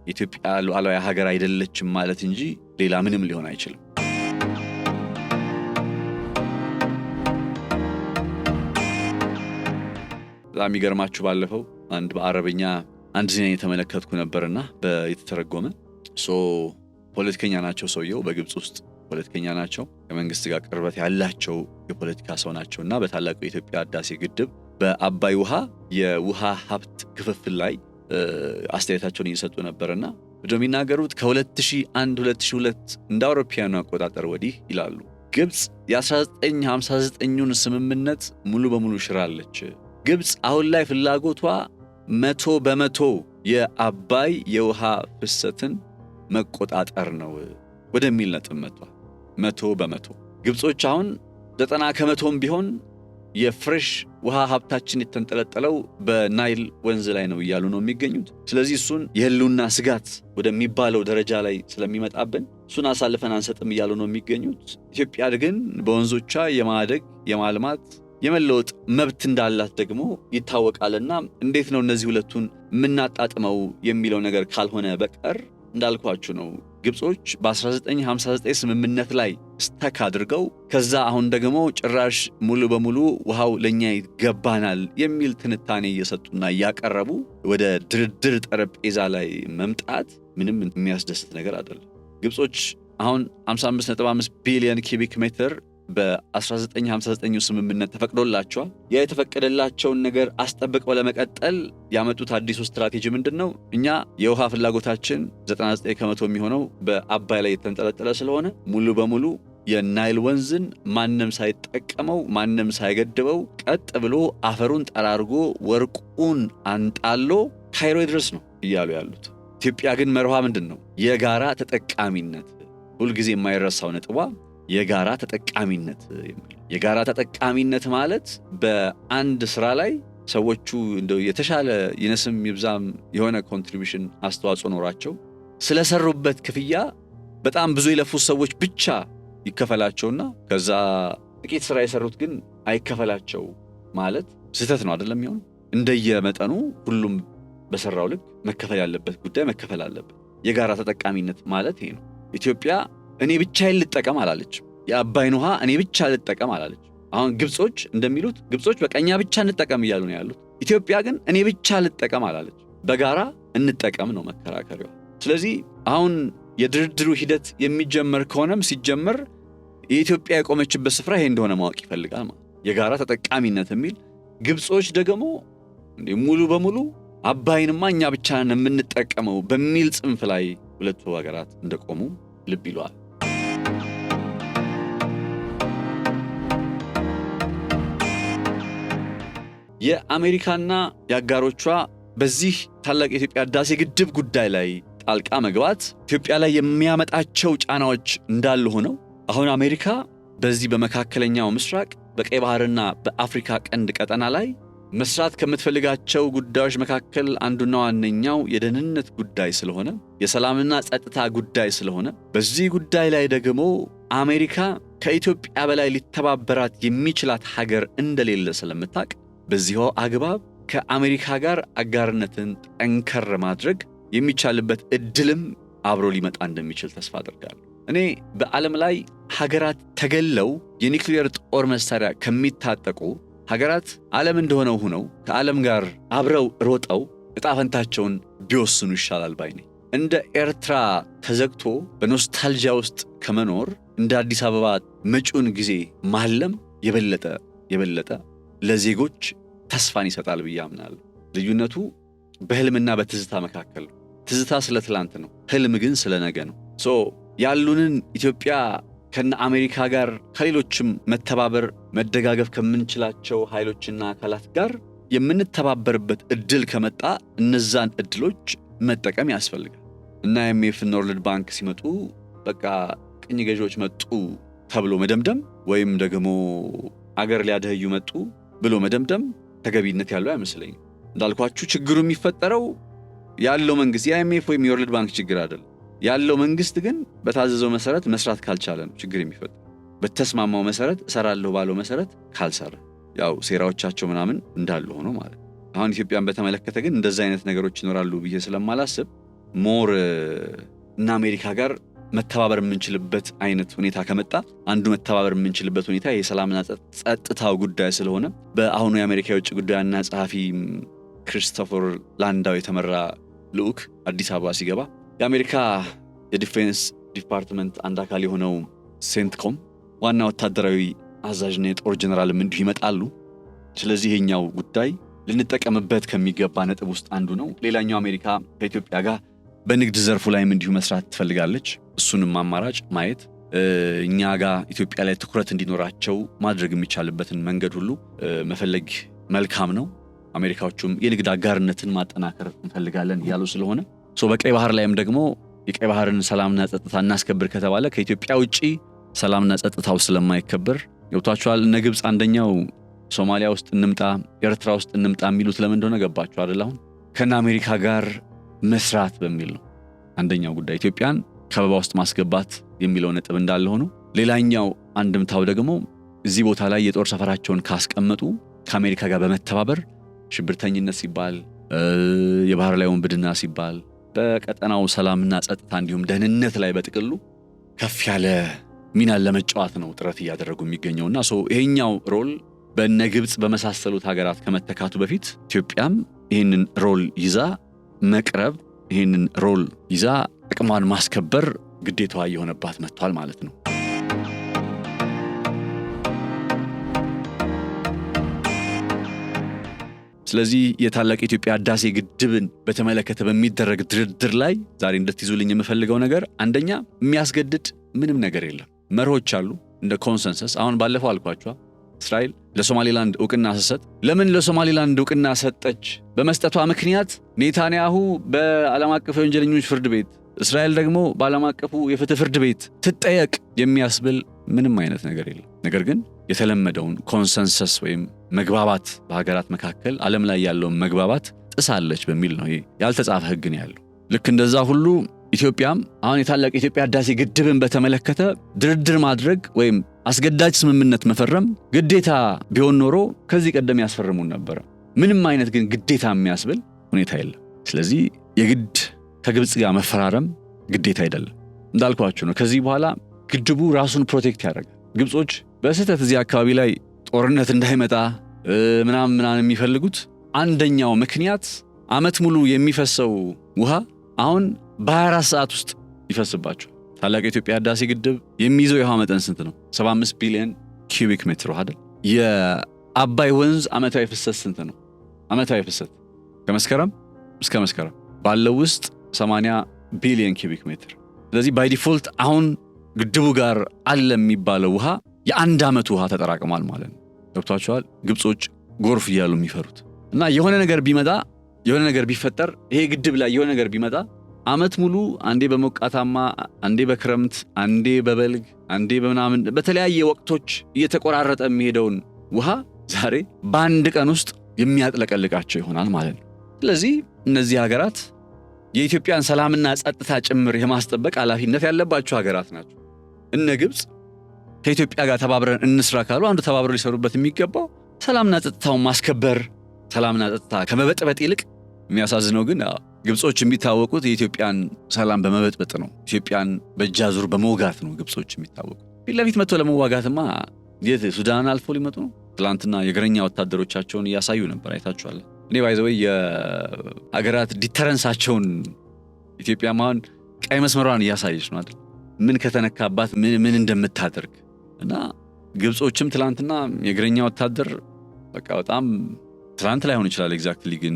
የኢትዮጵያ ሉዓላዊ ሀገር አይደለችም ማለት እንጂ ሌላ ምንም ሊሆን አይችልም። በጣም ይገርማችሁ ባለፈው አንድ በአረብኛ አንድ ዜና የተመለከትኩ ነበርና የተተረጎመ ፖለቲከኛ ናቸው ሰውየው በግብጽ ውስጥ ፖለቲከኛ ናቸው ከመንግስት ጋር ቅርበት ያላቸው የፖለቲካ ሰው ናቸውና በታላቁ የኢትዮጵያ ህዳሴ ግድብ በአባይ ውሃ የውሃ ሀብት ክፍፍል ላይ አስተያየታቸውን እየሰጡ ነበርና እንደሚናገሩት ከ2001 2002 እንደ አውሮፓውያኑ አቆጣጠር ወዲህ ይላሉ ግብጽ የ1959ን ስምምነት ሙሉ በሙሉ ሽራለች። ግብጽ አሁን ላይ ፍላጎቷ 100% የአባይ የውሃ ፍሰትን መቆጣጠር ነው ወደሚል ነጥብ መጥቷል። 100% ግብጾች አሁን 90% ቢሆን የፍሬሽ ውሃ ሀብታችን የተንጠለጠለው በናይል ወንዝ ላይ ነው እያሉ ነው የሚገኙት። ስለዚህ እሱን የህልውና ስጋት ወደሚባለው ደረጃ ላይ ስለሚመጣብን እሱን አሳልፈን አንሰጥም እያሉ ነው የሚገኙት። ኢትዮጵያ ግን በወንዞቿ የማደግ የማልማት የመለወጥ መብት እንዳላት ደግሞ ይታወቃልና እንዴት ነው እነዚህ ሁለቱን የምናጣጥመው የሚለው ነገር ካልሆነ በቀር እንዳልኳችሁ ነው ግብጾች በ1959 ስምምነት ላይ ስተክ አድርገው ከዛ አሁን ደግሞ ጭራሽ ሙሉ በሙሉ ውሃው ለኛ ይገባናል የሚል ትንታኔ እየሰጡና እያቀረቡ ወደ ድርድር ጠረጴዛ ላይ መምጣት ምንም የሚያስደስት ነገር አይደለም። ግብጾች አሁን 55.5 ቢሊዮን ኪዩቢክ ሜትር በ1959 ስምምነት ተፈቅዶላቸዋል። ያ የተፈቀደላቸውን ነገር አስጠብቀው ለመቀጠል ያመጡት አዲሱ ስትራቴጂ ምንድነው? እኛ የውሃ ፍላጎታችን 99% የሚሆነው በአባይ ላይ የተንጠለጠለ ስለሆነ ሙሉ በሙሉ የናይል ወንዝን ማንም ሳይጠቀመው ማንም ሳይገድበው ቀጥ ብሎ አፈሩን ጠራርጎ ወርቁን አንጣሎ ካይሮ ድረስ ነው እያሉ ያሉት። ኢትዮጵያ ግን መርሃ ምንድነው? የጋራ ተጠቃሚነት። ሁልጊዜ የማይረሳው ነጥቧ የጋራ ተጠቃሚነት የሚል። የጋራ ተጠቃሚነት ማለት በአንድ ስራ ላይ ሰዎቹ እንደው የተሻለ ይነስም ይብዛም የሆነ ኮንትሪቢዩሽን አስተዋጽኦ ኖራቸው ስለሰሩበት ክፍያ በጣም ብዙ የለፉት ሰዎች ብቻ ይከፈላቸውና ከዛ ጥቂት ስራ የሰሩት ግን አይከፈላቸው ማለት ስህተት ነው አይደለም? ይሁን እንደየመጠኑ ሁሉም በሰራው ልክ መከፈል ያለበት ጉዳይ መከፈል አለበት። የጋራ ተጠቃሚነት ማለት ይሄ ነው። ኢትዮጵያ እኔ ብቻዬን ልጠቀም አላለች። የአባይን ውሃ እኔ ብቻ ልጠቀም አላለች። አሁን ግብጾች እንደሚሉት ግብጾች በቀኛ ብቻ እንጠቀም እያሉ ነው ያሉት። ኢትዮጵያ ግን እኔ ብቻ ልጠቀም አላለች። በጋራ እንጠቀም ነው መከራከሪያው። ስለዚህ አሁን የድርድሩ ሂደት የሚጀመር ከሆነም ሲጀመር የኢትዮጵያ የቆመችበት ስፍራ ይሄ እንደሆነ ማወቅ ይፈልጋል ማለት የጋራ ተጠቃሚነት የሚል። ግብጾች ደግሞ ሙሉ በሙሉ አባይንማ እኛ ብቻ ነን የምንጠቀመው በሚል ጽንፍ ላይ ሁለቱ ሀገራት እንደቆሙ ልብ ይሏል። የአሜሪካና የአጋሮቿ በዚህ ታላቅ የኢትዮጵያ ህዳሴ ግድብ ጉዳይ ላይ ጣልቃ መግባት ኢትዮጵያ ላይ የሚያመጣቸው ጫናዎች እንዳሉ ሆነው አሁን አሜሪካ በዚህ በመካከለኛው ምስራቅ በቀይ ባህርና በአፍሪካ ቀንድ ቀጠና ላይ መስራት ከምትፈልጋቸው ጉዳዮች መካከል አንዱና ዋነኛው የደህንነት ጉዳይ ስለሆነ የሰላምና ጸጥታ ጉዳይ ስለሆነ በዚህ ጉዳይ ላይ ደግሞ አሜሪካ ከኢትዮጵያ በላይ ሊተባበራት የሚችላት ሀገር እንደሌለ ስለምታውቅ በዚህው አግባብ ከአሜሪካ ጋር አጋርነትን ጠንከር ማድረግ የሚቻልበት እድልም አብሮ ሊመጣ እንደሚችል ተስፋ አደርጋለሁ። እኔ በዓለም ላይ ሀገራት ተገለው የኒውክሊየር ጦር መሳሪያ ከሚታጠቁ ሀገራት ዓለም እንደሆነው ሆነው ከዓለም ጋር አብረው ሮጠው ዕጣ ፈንታቸውን ቢወስኑ ይሻላል ባይ ነኝ። እንደ ኤርትራ ተዘግቶ በኖስታልጂያ ውስጥ ከመኖር እንደ አዲስ አበባ መጪውን ጊዜ ማለም የበለጠ ለዜጎች ተስፋን ይሰጣል ብዬ አምናለሁ። ልዩነቱ በህልምና በትዝታ መካከል ነው። ትዝታ ስለ ትላንት ነው፣ ህልም ግን ስለ ነገ ነው። ያሉንን ኢትዮጵያ ከነ አሜሪካ ጋር ከሌሎችም መተባበር መደጋገፍ ከምንችላቸው ኃይሎችና አካላት ጋር የምንተባበርበት እድል ከመጣ እነዛን እድሎች መጠቀም ያስፈልጋል እና IMF እና ወርልድ ባንክ ሲመጡ በቃ ቅኝ ገዢዎች መጡ ተብሎ መደምደም ወይም ደግሞ አገር ሊያደህዩ መጡ ብሎ መደምደም ተገቢነት ያለው አይመስለኝም። እንዳልኳችሁ ችግሩ የሚፈጠረው ያለው መንግስት የIMF ወይም የወርልድ ባንክ ችግር አይደለም። ያለው መንግስት ግን በታዘዘው መሰረት መስራት ካልቻለ ነው ችግር የሚፈጠር። በተስማማው መሰረት እሰራለሁ ባለው መሰረት ካልሰራ ያው ሴራዎቻቸው ምናምን እንዳሉ ሆኖ ማለት ነው። አሁን ኢትዮጵያን በተመለከተ ግን እንደዛ አይነት ነገሮች ይኖራሉ ብዬ ስለማላስብ ሞር እና አሜሪካ ጋር መተባበር የምንችልበት አይነት ሁኔታ ከመጣ አንዱ መተባበር የምንችልበት ሁኔታ የሰላምና ጸጥታው ጉዳይ ስለሆነ በአሁኑ የአሜሪካ የውጭ ጉዳይና ጸሐፊ ክሪስቶፈር ላንዳው የተመራ ልዑክ አዲስ አበባ ሲገባ የአሜሪካ የዲፌንስ ዲፓርትመንት አንድ አካል የሆነው ሴንትኮም ዋና ወታደራዊ አዛዥና የጦር ጀነራልም እንዲሁ ይመጣሉ። ስለዚህ ይሄኛው ጉዳይ ልንጠቀምበት ከሚገባ ነጥብ ውስጥ አንዱ ነው። ሌላኛው አሜሪካ ከኢትዮጵያ ጋር በንግድ ዘርፉ ላይም እንዲሁ መስራት ትፈልጋለች። እሱንም አማራጭ ማየት እኛ ጋር ኢትዮጵያ ላይ ትኩረት እንዲኖራቸው ማድረግ የሚቻልበትን መንገድ ሁሉ መፈለግ መልካም ነው። አሜሪካዎቹም የንግድ አጋርነትን ማጠናከር እንፈልጋለን ያሉ ስለሆነ በቀይ ባህር ላይም ደግሞ የቀይ ባህርን ሰላምና ጸጥታ እናስከብር ከተባለ ከኢትዮጵያ ውጪ ሰላምና ጸጥታው ስለማይከበር ገብቷቸዋል። እነ ግብፅ አንደኛው ሶማሊያ ውስጥ እንምጣ ኤርትራ ውስጥ እንምጣ የሚሉት ለምን እንደሆነ ገባቸው አይደል? አሁን ከነ አሜሪካ ጋር መስራት በሚል ነው አንደኛው ጉዳይ ኢትዮጵያን ከበባ ውስጥ ማስገባት የሚለው ነጥብ እንዳለ ሆኖ፣ ሌላኛው አንድምታው ደግሞ እዚህ ቦታ ላይ የጦር ሰፈራቸውን ካስቀመጡ ከአሜሪካ ጋር በመተባበር ሽብርተኝነት ሲባል የባህር ላይ ወንብድና ሲባል በቀጠናው ሰላምና ጸጥታ እንዲሁም ደህንነት ላይ በጥቅሉ ከፍ ያለ ሚና ለመጫወት ነው ጥረት እያደረጉ የሚገኘውና ይሄኛው ሮል በእነ ግብፅ በመሳሰሉት ሀገራት ከመተካቱ በፊት ኢትዮጵያም ይህንን ሮል ይዛ መቅረብ ይህንን ሮል ይዛ ጥቅሟን ማስከበር ግዴታዋ እየሆነባት መጥቷል ማለት ነው። ስለዚህ የታላቅ ኢትዮጵያ ህዳሴ ግድብን በተመለከተ በሚደረግ ድርድር ላይ ዛሬ እንድትይዙልኝ የምፈልገው ነገር አንደኛ የሚያስገድድ ምንም ነገር የለም። መርሆች አሉ እንደ ኮንሰንሰስ። አሁን ባለፈው አልኳችሁ እስራኤል ለሶማሊላንድ ዕውቅና ሰጠች። ለምን ለሶማሊላንድ ዕውቅና ሰጠች? በመስጠቷ ምክንያት ኔታንያሁ በዓለም አቀፍ የወንጀለኞች ፍርድ ቤት፣ እስራኤል ደግሞ በዓለም አቀፉ የፍትህ ፍርድ ቤት ትጠየቅ የሚያስብል ምንም አይነት ነገር የለም። ነገር ግን የተለመደውን ኮንሰንሰስ ወይም መግባባት በሀገራት መካከል ዓለም ላይ ያለውን መግባባት ጥሳለች በሚል ነው ያልተጻፈ ህግ ነው ያለው። ልክ እንደዛ ሁሉ ኢትዮጵያም አሁን የታላቅ ኢትዮጵያ ህዳሴ ግድብን በተመለከተ ድርድር ማድረግ ወይም አስገዳጅ ስምምነት መፈረም ግዴታ ቢሆን ኖሮ ከዚህ ቀደም ያስፈርሙን ነበር። ምንም አይነት ግን ግዴታ የሚያስብል ሁኔታ የለም። ስለዚህ የግድ ከግብጽ ጋር መፈራረም ግዴታ አይደለም። እንዳልኳችሁ ነው። ከዚህ በኋላ ግድቡ ራሱን ፕሮቴክት ያደርጋል። ግብጾች በስህተት እዚህ አካባቢ ላይ ጦርነት እንዳይመጣ ምናምን የሚፈልጉት አንደኛው ምክንያት ዓመት ሙሉ የሚፈሰው ውሃ አሁን በ24 ሰዓት ውስጥ ይፈስባቸው። ታላቅ የኢትዮጵያ ህዳሴ ግድብ የሚይዘው የውሃ መጠን ስንት ነው? 75 ቢሊዮን ኪዩቢክ ሜትር አይደል? የአባይ ወንዝ ዓመታዊ ፍሰት ስንት ነው? ዓመታዊ ፍሰት ከመስከረም እስከ መስከረም ባለው ውስጥ 80 ቢሊዮን ኪዩቢክ ሜትር። ስለዚህ ባይ ዲፎልት አሁን ግድቡ ጋር አለ የሚባለው ውሃ የአንድ ዓመት ውሃ ተጠራቅሟል ማለት ነው። ገብቷቸዋል። ግብጾች ጎርፍ እያሉ የሚፈሩት እና የሆነ ነገር ቢመጣ የሆነ ነገር ቢፈጠር ይሄ ግድብ ላይ የሆነ ነገር ቢመጣ ዓመት ሙሉ አንዴ በሞቃታማ አንዴ በክረምት አንዴ በበልግ አንዴ በምናምን በተለያየ ወቅቶች እየተቆራረጠ የሚሄደውን ውሃ ዛሬ በአንድ ቀን ውስጥ የሚያጥለቀልቃቸው ይሆናል ማለት ነው። ስለዚህ እነዚህ ሀገራት የኢትዮጵያን ሰላምና ጸጥታ ጭምር የማስጠበቅ ኃላፊነት ያለባቸው ሀገራት ናቸው። እነ ግብጽ ከኢትዮጵያ ጋር ተባብረን እንስራ ካሉ አንዱ ተባብረው ሊሰሩበት የሚገባው ሰላምና ጸጥታውን ማስከበር፣ ሰላምና ጸጥታ ከመበጥበጥ ይልቅ የሚያሳዝነው ግን ግብጾች የሚታወቁት የኢትዮጵያን ሰላም በመበጥበጥ ነው። ኢትዮጵያን በእጃዙር በመውጋት ነው ግብጾች የሚታወቁት። ፊት ለፊት መጥቶ ለመዋጋትማ የት ሱዳን አልፎ ሊመጡ ነው? ትላንትና የእግረኛ ወታደሮቻቸውን እያሳዩ ነበር፣ አይታችኋል። እኔ ባይዘወይ የሀገራት ዲተረንሳቸውን ኢትዮጵያ ማን ቀይ መስመሯን እያሳየች ነው አይደል? ምን ከተነካባት ምን እንደምታደርግ እና ግብጾችም ትላንትና የእግረኛ ወታደር በቃ በጣም ትላንት ላይ ሆነ ይችላል ኤግዛክትሊ፣ ግን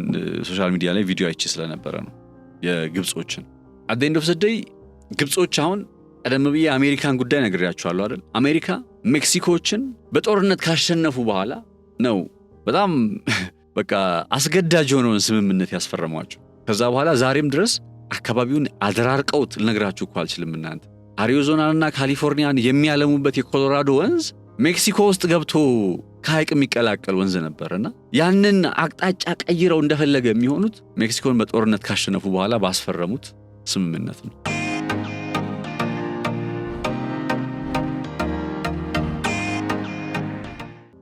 ሶሻል ሚዲያ ላይ ቪዲዮ አይቼ ስለነበረ ነው የግብጾችን at the end of the day ግብጾች አሁን ቀደም ብዬ አሜሪካን ጉዳይ ነግሬያችኋለሁ አይደል? አሜሪካ ሜክሲኮችን በጦርነት ካሸነፉ በኋላ ነው በጣም በቃ አስገዳጅ የሆነውን ስምምነት ያስፈረሟቸው። ከዛ በኋላ ዛሬም ድረስ አካባቢውን አደራርቀውት ልነግራችሁ እኮ አልችልም። እናንተ አሪዞናና ካሊፎርኒያን የሚያለሙበት የኮሎራዶ ወንዝ ሜክሲኮ ውስጥ ገብቶ ከሐይቅ የሚቀላቀል ወንዝ ነበርና ያንን አቅጣጫ ቀይረው እንደፈለገ የሚሆኑት ሜክሲኮን በጦርነት ካሸነፉ በኋላ ባስፈረሙት ስምምነት ነው።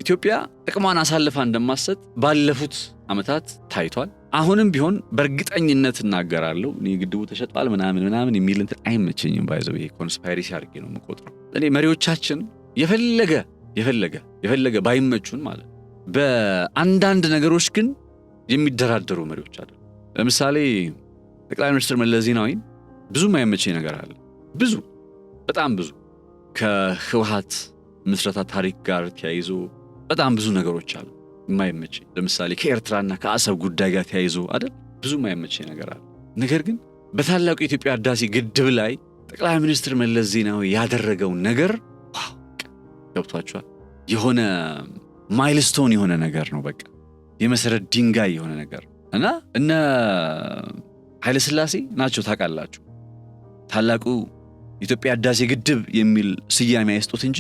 ኢትዮጵያ ጥቅሟን አሳልፋ እንደማሰጥ ባለፉት ዓመታት ታይቷል። አሁንም ቢሆን በእርግጠኝነት እናገራለሁ እኔ ግድቡ ተሸጧል ምናምን የሚል እንትን አይመቸኝም። ባይዘው ይሄ ኮንስፓይረሲ አድርጌ ነው የምቆጥረው። እኔ መሪዎቻችን የፈለገ ባይመቹን ማለት በአንዳንድ ነገሮች ግን የሚደራደሩ መሪዎች አይደል። ለምሳሌ ጠቅላይ ሚኒስትር መለስ ዜናዊን ብዙ የማይመቸኝ ነገር አለ። በጣም ብዙ ከህወሓት ምስረታ ታሪክ ጋር ተያይዞ በጣም ብዙ ነገሮች አሉ የማይመቸኝ። ለምሳሌ ከኤርትራና ከአሰብ ጉዳይ ጋር ተያይዞ አይደል ብዙ የማይመቸኝ ነገር አለ። ነገር ግን በታላቁ የኢትዮጵያ ህዳሴ ግድብ ላይ ጠቅላይ ሚኒስትር መለስ ዜናዊ ያደረገው ነገር ገብቷቸዋል። የሆነ ማይልስቶን የሆነ ነገር ነው። በቃ የመሰረት ድንጋይ የሆነ ነገር እና እነ ኃይለ ሥላሴ ናቸው ታውቃላችሁ ታላቁ የኢትዮጵያ ህዳሴ ግድብ የሚል ስያሜ ያስጡት እንጂ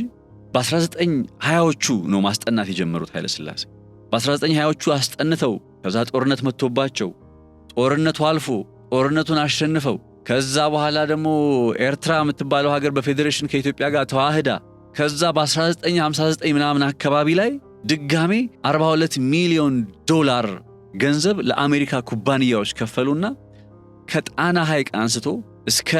በ1920ዎቹ ነው ማስጠናት የጀመሩት ኃይለ ሥላሴ። በ1920ዎቹ አስጠንተው ከዛ ጦርነት መጥቶባቸው ጦርነቱ አልፎ ጦርነቱን አሸንፈው ከዛ በኋላ ደግሞ ኤርትራ የምትባለው ሀገር በፌዴሬሽን ከኢትዮጵያ ጋር ተዋህዳ ከዛ በ1959 ምናምን አካባቢ ላይ ድጋሜ $42 ሚሊዮን ገንዘብ ለአሜሪካ ኩባንያዎች ከፈሉና ከጣና ሐይቅ አንስቶ እስከ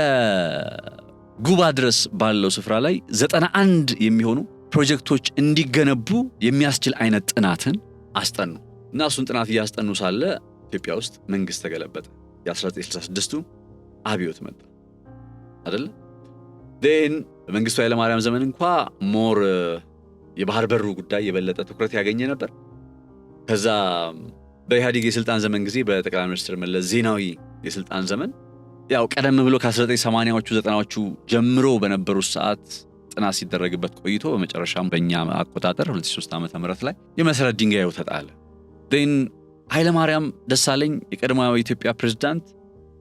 ጉባ ድረስ ባለው ስፍራ ላይ 91 የሚሆኑ ፕሮጀክቶች እንዲገነቡ የሚያስችል አይነት ጥናትን አስጠኑ እና እሱን ጥናት እያስጠኑ ሳለ ኢትዮጵያ ውስጥ መንግስት ተገለበጠ። የ1966ቱ አብዮት መጣ አይደል? በመንግስቱ ኃይለማርያም ዘመን እንኳን ሞር የባህር በሩ ጉዳይ የበለጠ ትኩረት ያገኘ ነበር። ከዛ በኢህአዴግ የስልጣን ዘመን ጊዜ በጠቅላይ ሚኒስትር መለስ ዜናዊ የስልጣን ዘመን ያው ቀደም ብሎ ከ1980ዎቹ 90ዎቹ ጀምሮ በነበሩት ሰዓት ጥናት ሲደረግበት ቆይቶ በመጨረሻም በእኛ አቆጣጠር 2003 ዓመተ ምህረት ላይ የመሰረት ድንጋዩ ተጣለ። ኃይለማርያም ደሳለኝ የቀድሞው የኢትዮጵያ ፕሬዝዳንት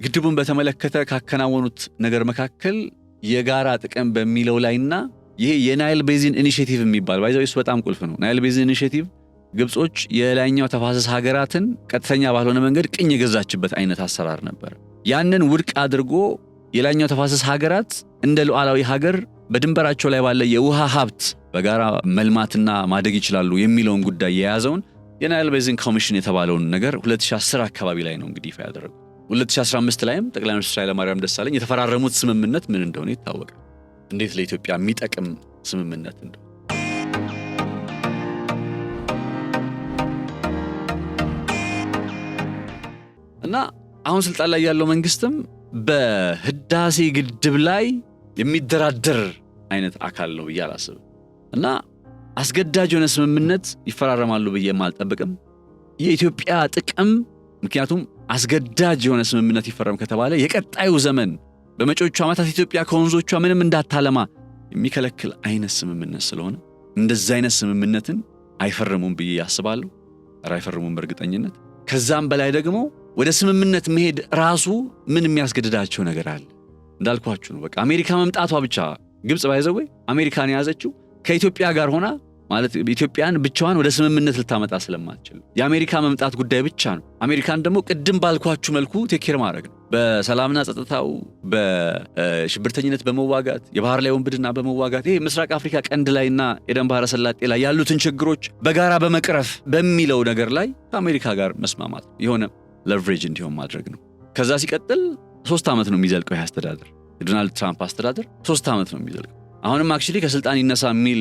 ግድቡን በተመለከተ ካከናወኑት ነገር መካከል የጋራ ጥቅም በሚለው ላይና ይሄ የናይል ቤዚን ኢኒሺዬቲቭ የሚባል ባይዘው እሱ በጣም ቁልፍ ነው። ናይል ቤዚን ኢኒሺዬቲቭ ግብጾች የላይኛው ተፋሰስ ሀገራትን ቀጥተኛ ባልሆነ መንገድ ቅኝ የገዛችበት አይነት አሰራር ነበር። ያንን ውድቅ አድርጎ የላይኛው ተፋሰስ ሀገራት እንደ ሉዓላዊ ሀገር በድንበራቸው ላይ ባለ የውሃ ሀብት በጋራ መልማትና ማደግ ይችላሉ የሚለውን ጉዳይ የያዘውን የናይል ቤዚን ኮሚሽን የተባለውን ነገር 2010 አካባቢ ላይ ነው እንግዲህ ይፋ ያደረጉት። 2015 ላይም ጠቅላይ ሚኒስትር ኃይለማርያም ደሳለኝ የተፈራረሙት ስምምነት ምን እንደሆነ ይታወቃል። እንዴት ለኢትዮጵያ የሚጠቅም ስምምነት እንደሆነ እና አሁን ስልጣን ላይ ያለው መንግስትም በህዳሴ ግድብ ላይ የሚደራደር አይነት አካል ነው ብዬ አላስብም። እና አስገዳጅ የሆነ ስምምነት ይፈራረማሉ ብዬ አልጠብቅም። የኢትዮጵያ ጥቅም ምክንያቱም አስገዳጅ የሆነ ስምምነት ይፈረም ከተባለ የቀጣዩ ዘመን በመጪዎቹ ዓመታት ኢትዮጵያ ከወንዞቿ ምንም እንዳታለማ የሚከለክል አይነት ስምምነት ስለሆነ እንደዚህ አይነት ስምምነትን አይፈርሙም ብዬ ያስባለሁ። አይፈርሙም በእርግጠኝነት። ከዛም በላይ ደግሞ ወደ ስምምነት መሄድ ራሱ ምን የሚያስገድዳቸው ነገር አለ? እንዳልኳችሁ ነው። በቃ አሜሪካ መምጣቷ ብቻ ግብጽ ባይዘው አሜሪካን ያዘችው ከኢትዮጵያ ጋር ሆና ማለት ኢትዮጵያን ብቻዋን ወደ ስምምነት ልታመጣ ስለማትችል የአሜሪካ መምጣት ጉዳይ ብቻ ነው። አሜሪካን ደግሞ ቅድም ባልኳችሁ መልኩ ቴኬር ማድረግ ነው። በሰላምና ጸጥታው፣ በሽብርተኝነት በመዋጋት የባህር ላይ ወንብድና በመዋጋት ይሄ ምስራቅ አፍሪካ ቀንድ ላይና የደን ባህረ ሰላጤ ላይ ያሉትን ችግሮች በጋራ በመቅረፍ በሚለው ነገር ላይ ከአሜሪካ ጋር መስማማት የሆነ ለቨሬጅ እንዲሆን ማድረግ ነው። ከዛ ሲቀጥል 3 ዓመት ነው የሚዘልቀው ይህ አስተዳደር። የዶናልድ ትራምፕ አስተዳደር 3 ዓመት ነው የሚዘልቀው። አሁንም አክቹሊ ከስልጣን ይነሳ የሚል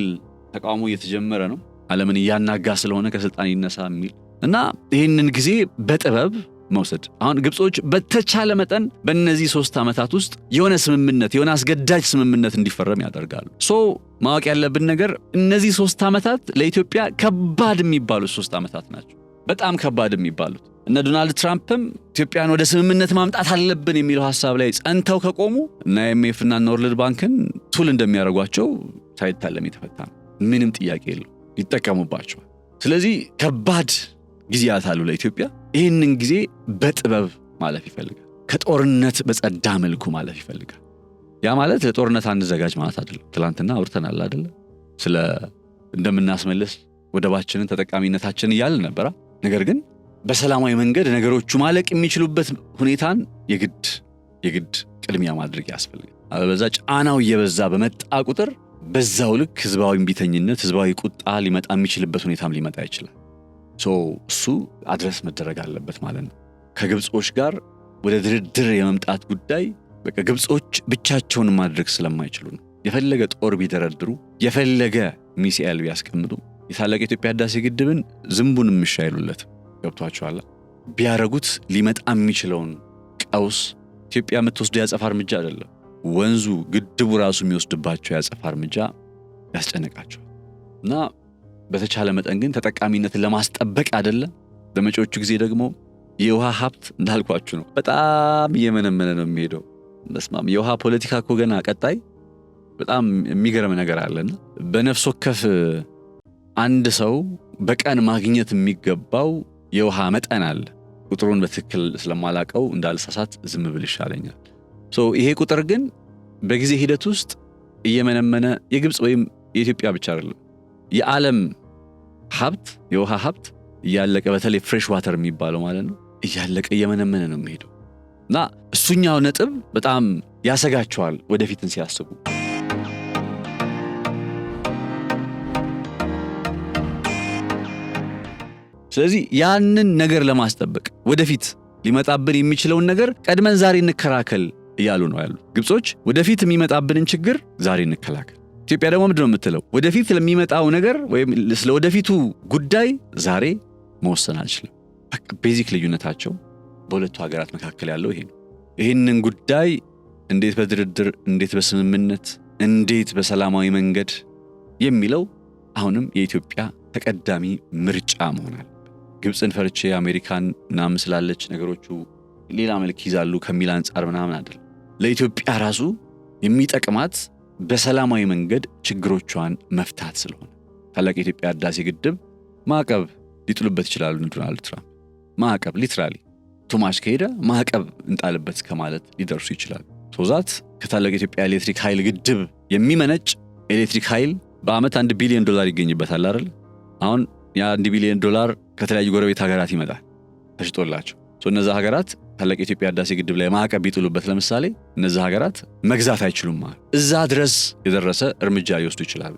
ተቃውሞ እየተጀመረ ነው። ዓለምን እያናጋ ስለሆነ ከስልጣን ይነሳ የሚል እና ይህንን ጊዜ በጥበብ መውሰድ። አሁን ግብጾች በተቻለ መጠን በእነዚህ 3 ዓመታት ውስጥ የሆነ ስምምነት፣ የሆነ አስገዳጅ ስምምነት እንዲፈረም ያደርጋሉ። ማወቅ ያለብን ነገር እነዚህ 3 ዓመታት ለኢትዮጵያ ከባድ የሚባሉት 3 ዓመታት ናቸው። በጣም ከባድ የሚባሉት እነ ዶናልድ ትራምፕም ኢትዮጵያን ወደ ስምምነት ማምጣት አለብን የሚለው ሐሳብ ላይ ጸንተው ከቆሙ እና IMF እና ወርልድ ባንክን ቱል እንደሚያደርጓቸው ሳይታለም የተፈታ ነው። ምንም ጥያቄ የለው፣ ይጠቀሙባቸዋል። ስለዚህ ከባድ ጊዜያት አሉ ለኢትዮጵያ። ይህንን ጊዜ በጥበብ ማለፍ ይፈልጋል። ከጦርነት በጸዳ መልኩ ማለፍ ይፈልጋል። ያ ማለት ለጦርነት አንዘጋጅ ማለት አይደለም። ትላንትና አውርተናል አይደለ? ስለ እንደምናስመልስ ወደባችንን ተጠቃሚነታችንን እያልን ነበር። ነገር ግን በሰላማዊ መንገድ ነገሮቹ ማለቅ የሚችሉበት ሁኔታን የግድ ቅድሚያ ማድረግ ያስፈልጋል። አለበለዚያ ጫናው እየበዛ በመጣ ቁጥር በዛው ልክ ህዝባዊ እምቢተኝነት፣ ህዝባዊ ቁጣ ሊመጣ የሚችልበት ሁኔታም ሊመጣ ይችላል። እሱ አድረስ መደረግ አለበት ማለት ነው። ከግብጾች ጋር ወደ ድርድር የመምጣት ጉዳይ በቃ ግብጾች ብቻቸውን ማድረግ ስለማይችሉ ነው። የፈለገ ጦር ቢደረድሩ፣ የፈለገ ሚሳኤል ቢያስቀምጡ የታላቁ የኢትዮጵያ ህዳሴ ግድብን ዝንቡን ምሻይሉለት ገብቷቸዋል። ቢያረጉት ሊመጣ የሚችለውን ቀውስ ኢትዮጵያ የምትወስደው ያጸፋ እርምጃ አይደለም፣ ወንዙ ግድቡ ራሱ የሚወስድባቸው ያጸፋ እርምጃ ያስጨነቃቸዋል። እና በተቻለ መጠን ግን ተጠቃሚነትን ለማስጠበቅ አይደለም። በመጪዎቹ ጊዜ ደግሞ የውሃ ሀብት እንዳልኳችሁ ነው፣ በጣም እየመነመነ ነው የሚሄደው። በስማም የውሃ ፖለቲካ እኮ ገና ቀጣይ በጣም የሚገርም ነገር አለና በነፍስ ወከፍ አንድ ሰው በቀን ማግኘት የሚገባው የውሃ መጠን አለ። ቁጥሩን በትክክል ስለማላቀው እንዳልሳሳት ዝም ብል ይሻለኛል። ይሄ ቁጥር ግን በጊዜ ሂደት ውስጥ እየመነመነ የግብጽ ወይም የኢትዮጵያ ብቻ አይደለም፣ የዓለም ሀብት የውሃ ሀብት እያለቀ፣ በተለይ ፍሬሽ ዋተር የሚባለው ማለት ነው እያለቀ እየመነመነ ነው የሚሄደው እና እሱኛው ነጥብ በጣም ያሰጋቸዋል ወደፊትን ሲያስቡ። ስለዚህ ያንን ነገር ለማስጠበቅ ወደፊት ሊመጣብን የሚችለውን ነገር ቀድመን ዛሬ እንከላከል እያሉ ነው ያሉ ግብጾች። ወደፊት የሚመጣብንን ችግር ዛሬ እንከላከል። ኢትዮጵያ ደግሞ ምንድነው የምትለው? ወደፊት ለሚመጣው ነገር ወይም ስለ ወደፊቱ ጉዳይ ዛሬ መወሰን አልችልም። በቃ ቤዚክ ልዩነታቸው በሁለቱ ሀገራት መካከል ያለው ይሄ ነው። ይህንን ጉዳይ እንዴት በድርድር፣ እንዴት በስምምነት፣ እንዴት በሰላማዊ መንገድ የሚለው አሁንም የኢትዮጵያ ተቀዳሚ ምርጫ መሆናል። ግብጽን ፈርቼ አሜሪካን ምናምን ስላለች ነገሮቹ ሌላ መልክ ይዛሉ ከሚል አንጻር ምናምን አይደለም። ለኢትዮጵያ ራሱ የሚጠቅማት በሰላማዊ መንገድ ችግሮቿን መፍታት ስለሆነ ታላቁ የኢትዮጵያ ህዳሴ ግድብ ማዕቀብ ሊጥሉበት ይችላሉ ዶናልድ ትራምፕ። ማዕቀብ ሊትራሊ ቱማሽ ከሄደ ማዕቀብ እንጣልበት ከማለት ሊደርሱ ይችላሉ። ሶዛት ከታላቁ የኢትዮጵያ ኤሌክትሪክ ኃይል ግድብ የሚመነጭ ኤሌክትሪክ ኃይል በአመት $1 ቢሊዮን ይገኝበታል አይደል? አሁን ያ$1 ቢሊዮን ከተለያዩ ጎረቤት ሀገራት ይመጣል ተሽጦላቸው። እነዛ ሀገራት ታላቁ የኢትዮጵያ ህዳሴ ግድብ ላይ ማዕቀብ ቢጥሉበት ለምሳሌ እነዛ ሀገራት መግዛት አይችሉም ማለት እዛ ድረስ የደረሰ እርምጃ ሊወስዱ ይችላሉ።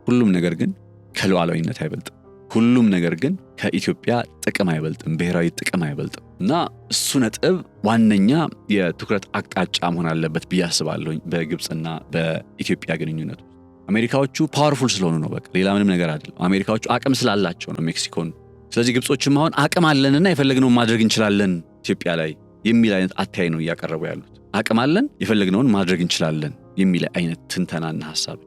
ሁሉም ነገር ግን ከሉዓላዊነት አይበልጥም። ሁሉም ነገር ግን ከኢትዮጵያ ጥቅም አይበልጥም፣ ብሔራዊ ጥቅም አይበልጥም። እና እሱ ነጥብ ዋነኛ የትኩረት አቅጣጫ መሆን አለበት ብዬ አስባለሁ በግብጽና በኢትዮጵያ ግንኙነት። አሜሪካዎቹ ፓወርፉል ስለሆኑ ነው፣ በቃ ሌላ ምንም ነገር አይደለም። አሜሪካዎቹ አቅም ስላላቸው ነው ሜክሲኮን። ስለዚህ ግብጾችም አሁን አቅም አለንና የፈለግነውን ማድረግ እንችላለን ኢትዮጵያ ላይ የሚል አይነት አታይ ነው እያቀረቡ ያሉት። አቅም አለን የፈለግነውን ማድረግ እንችላለን የሚል አይነት ትንተናና ሐሳብ።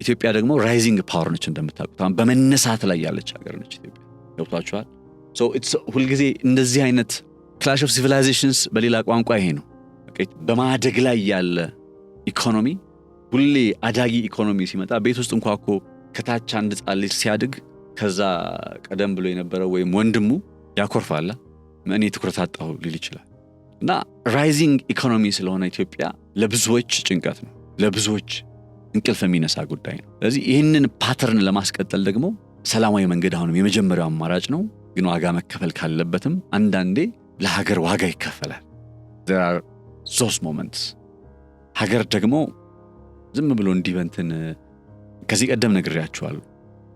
ኢትዮጵያ ደግሞ ራይዚንግ ፓወር ነች እንደምታውቁት፣ በመነሳት ላይ ያለች ሀገር ነች ኢትዮጵያ። ገብቷችኋል? ሁልጊዜ እንደዚህ አይነት ክላሽ ኦፍ ሲቪላይዜሽንስ በሌላ ቋንቋ ይሄ ነው። በማደግ ላይ ያለ ኢኮኖሚ፣ ሁሌ አዳጊ ኢኮኖሚ ሲመጣ ቤት ውስጥ እንኳን እኮ ከታች አንድ ሕፃን ልጅ ሲያድግ ከዛ ቀደም ብሎ የነበረው ወይም ወንድሙ ያኮርፋላ እኔ ትኩረት አጣሁ ሊል ይችላል። እና ራይዚንግ ኢኮኖሚ ስለሆነ ኢትዮጵያ ለብዙዎች ጭንቀት ነው፣ ለብዙዎች እንቅልፍ የሚነሳ ጉዳይ ነው። ስለዚህ ይህንን ፓተርን ለማስቀጠል ደግሞ ሰላማዊ መንገድ አሁንም የመጀመሪያው አማራጭ ነው። ግን ዋጋ መከፈል ካለበትም አንዳንዴ ለሀገር ዋጋ ይከፈላል። there are those moments። ሀገር ደግሞ ዝም ብሎ እንዲበንትን ከዚህ ቀደም ነግሬያችኋለሁ።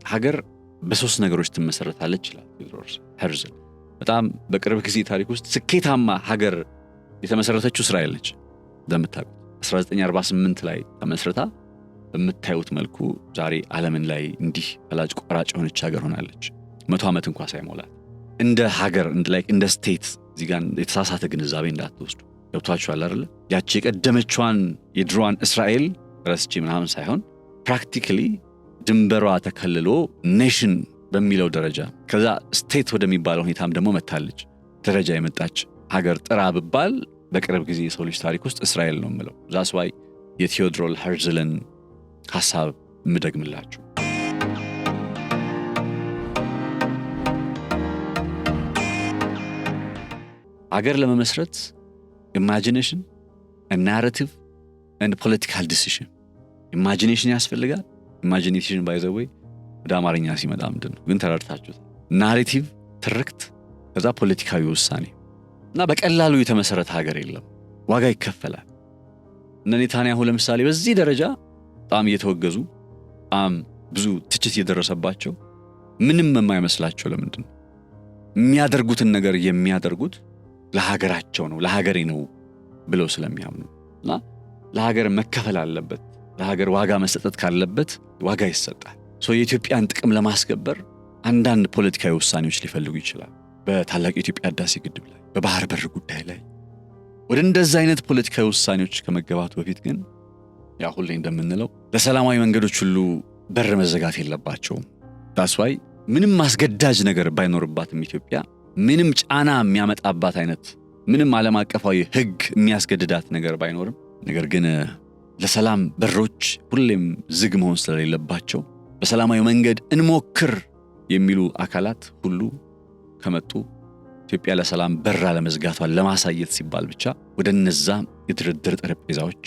ሀገር በሶስት ነገሮች ትመሰረታለች ይላል ቴዎድሮስ ሄርዝል። በጣም በቅርብ ጊዜ ታሪክ ውስጥ ስኬታማ ሀገር የተመሰረተችው እስራኤል ነች። እንደምታውቁት 1948 ላይ ተመስርታ በምታዩት መልኩ ዛሬ ዓለምን ላይ እንዲህ ፈላጭ ቆራጭ የሆነች ሀገር ሆናለች። 100 ዓመት እንኳን ሳይሞላት እንደ ሀገር እንደ ስቴት እዚህ ጋር የተሳሳተ ግንዛቤ እንዳትወስዱ። ገብቷችኋል አይደል? ያቺ የቀደመቿን የድሮዋን እስራኤል ረስቼ ምናምን ሳይሆን ፕራክቲካሊ ድንበሯ ተከልሎ ኔሽን በሚለው ደረጃ ከዛ ስቴት ወደሚባለው ሁኔታም ደግሞ መታለች ደረጃ የመጣች ሀገር ጥራ ብባል በቅርብ ጊዜ የሰው ልጅ ታሪክ ውስጥ እስራኤል ነው የምለው። ዛስ ዋይ የቴዎድሮል ሄርዝልን ሐሳብ ምደግምላችሁ። ሀገር ለመመስረት ኢማጂኔሽን፣ ናሬቲቭ and political decision ኢማጂኔሽን ያስፈልጋል። ኢማጂኔሽን ባይ ዘ ዌይ ወደ አማርኛ ሲመጣ ምንድነው ግን ተረድታችሁት? ናሬቲቭ ትርክት፣ ከዛ ፖለቲካዊ ውሳኔ እና በቀላሉ የተመሰረተ ሀገር የለም። ዋጋ ይከፈላል። እነ ኔታንያሁ ለምሳሌ በዚህ ደረጃ በጣም እየተወገዙ በጣም ብዙ ትችት እየደረሰባቸው ምንም የማይመስላቸው ለምንድን ነው? የሚያደርጉትን ነገር የሚያደርጉት ለሀገራቸው ነው፣ ለሀገሬ ነው ብለው ስለሚያምኑ እና ለሀገር መከፈል አለበት፣ ለሀገር ዋጋ መሰጠት ካለበት ዋጋ ይሰጣል። የኢትዮጵያን ጥቅም ለማስከበር አንዳንድ ፖለቲካዊ ውሳኔዎች ሊፈልጉ ይችላል። በታላቁ የኢትዮጵያ ህዳሴ ግድብ ላይ፣ በባህር በር ጉዳይ ላይ ወደ እንደዛ አይነት ፖለቲካዊ ውሳኔዎች ከመገባቱ በፊት ግን ያ ሁሌ እንደምንለው ለሰላማዊ መንገዶች ሁሉ በር መዘጋት የለባቸውም። that's why ምንም ማስገዳጅ ነገር ባይኖርባትም ኢትዮጵያ ምንም ጫና የሚያመጣባት አይነት ምንም ዓለም አቀፋዊ ህግ የሚያስገድዳት ነገር ባይኖርም ነገር ግን ለሰላም በሮች ሁሌም ዝግ መሆን ስለሌለባቸው በሰላማዊ መንገድ እንሞክር የሚሉ አካላት ሁሉ ከመጡ ኢትዮጵያ ለሰላም በር አለመዝጋቷን ለማሳየት ሲባል ብቻ ወደ እነዛ የድርድር ጠረጴዛዎች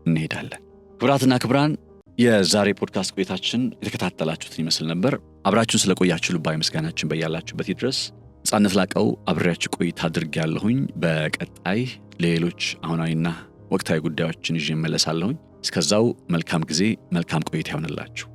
እንሄዳለን። ክብራትና ክብራን የዛሬ ፖድካስት ቆይታችን የተከታተላችሁትን ይመስል ነበር። አብራችሁን ስለቆያችሁ ልባዊ ምስጋናችን በያላችሁበት ይድረስ። ነጻነት ላቀው አብሬያችሁ ቆይታ አድርጌያለሁኝ። በቀጣይ ሌሎች አሁናዊና ወቅታዊ ጉዳዮችን ይዤ እመለሳለሁኝ። እስከዛው መልካም ጊዜ፣ መልካም ቆይታ ይሆንላችሁ።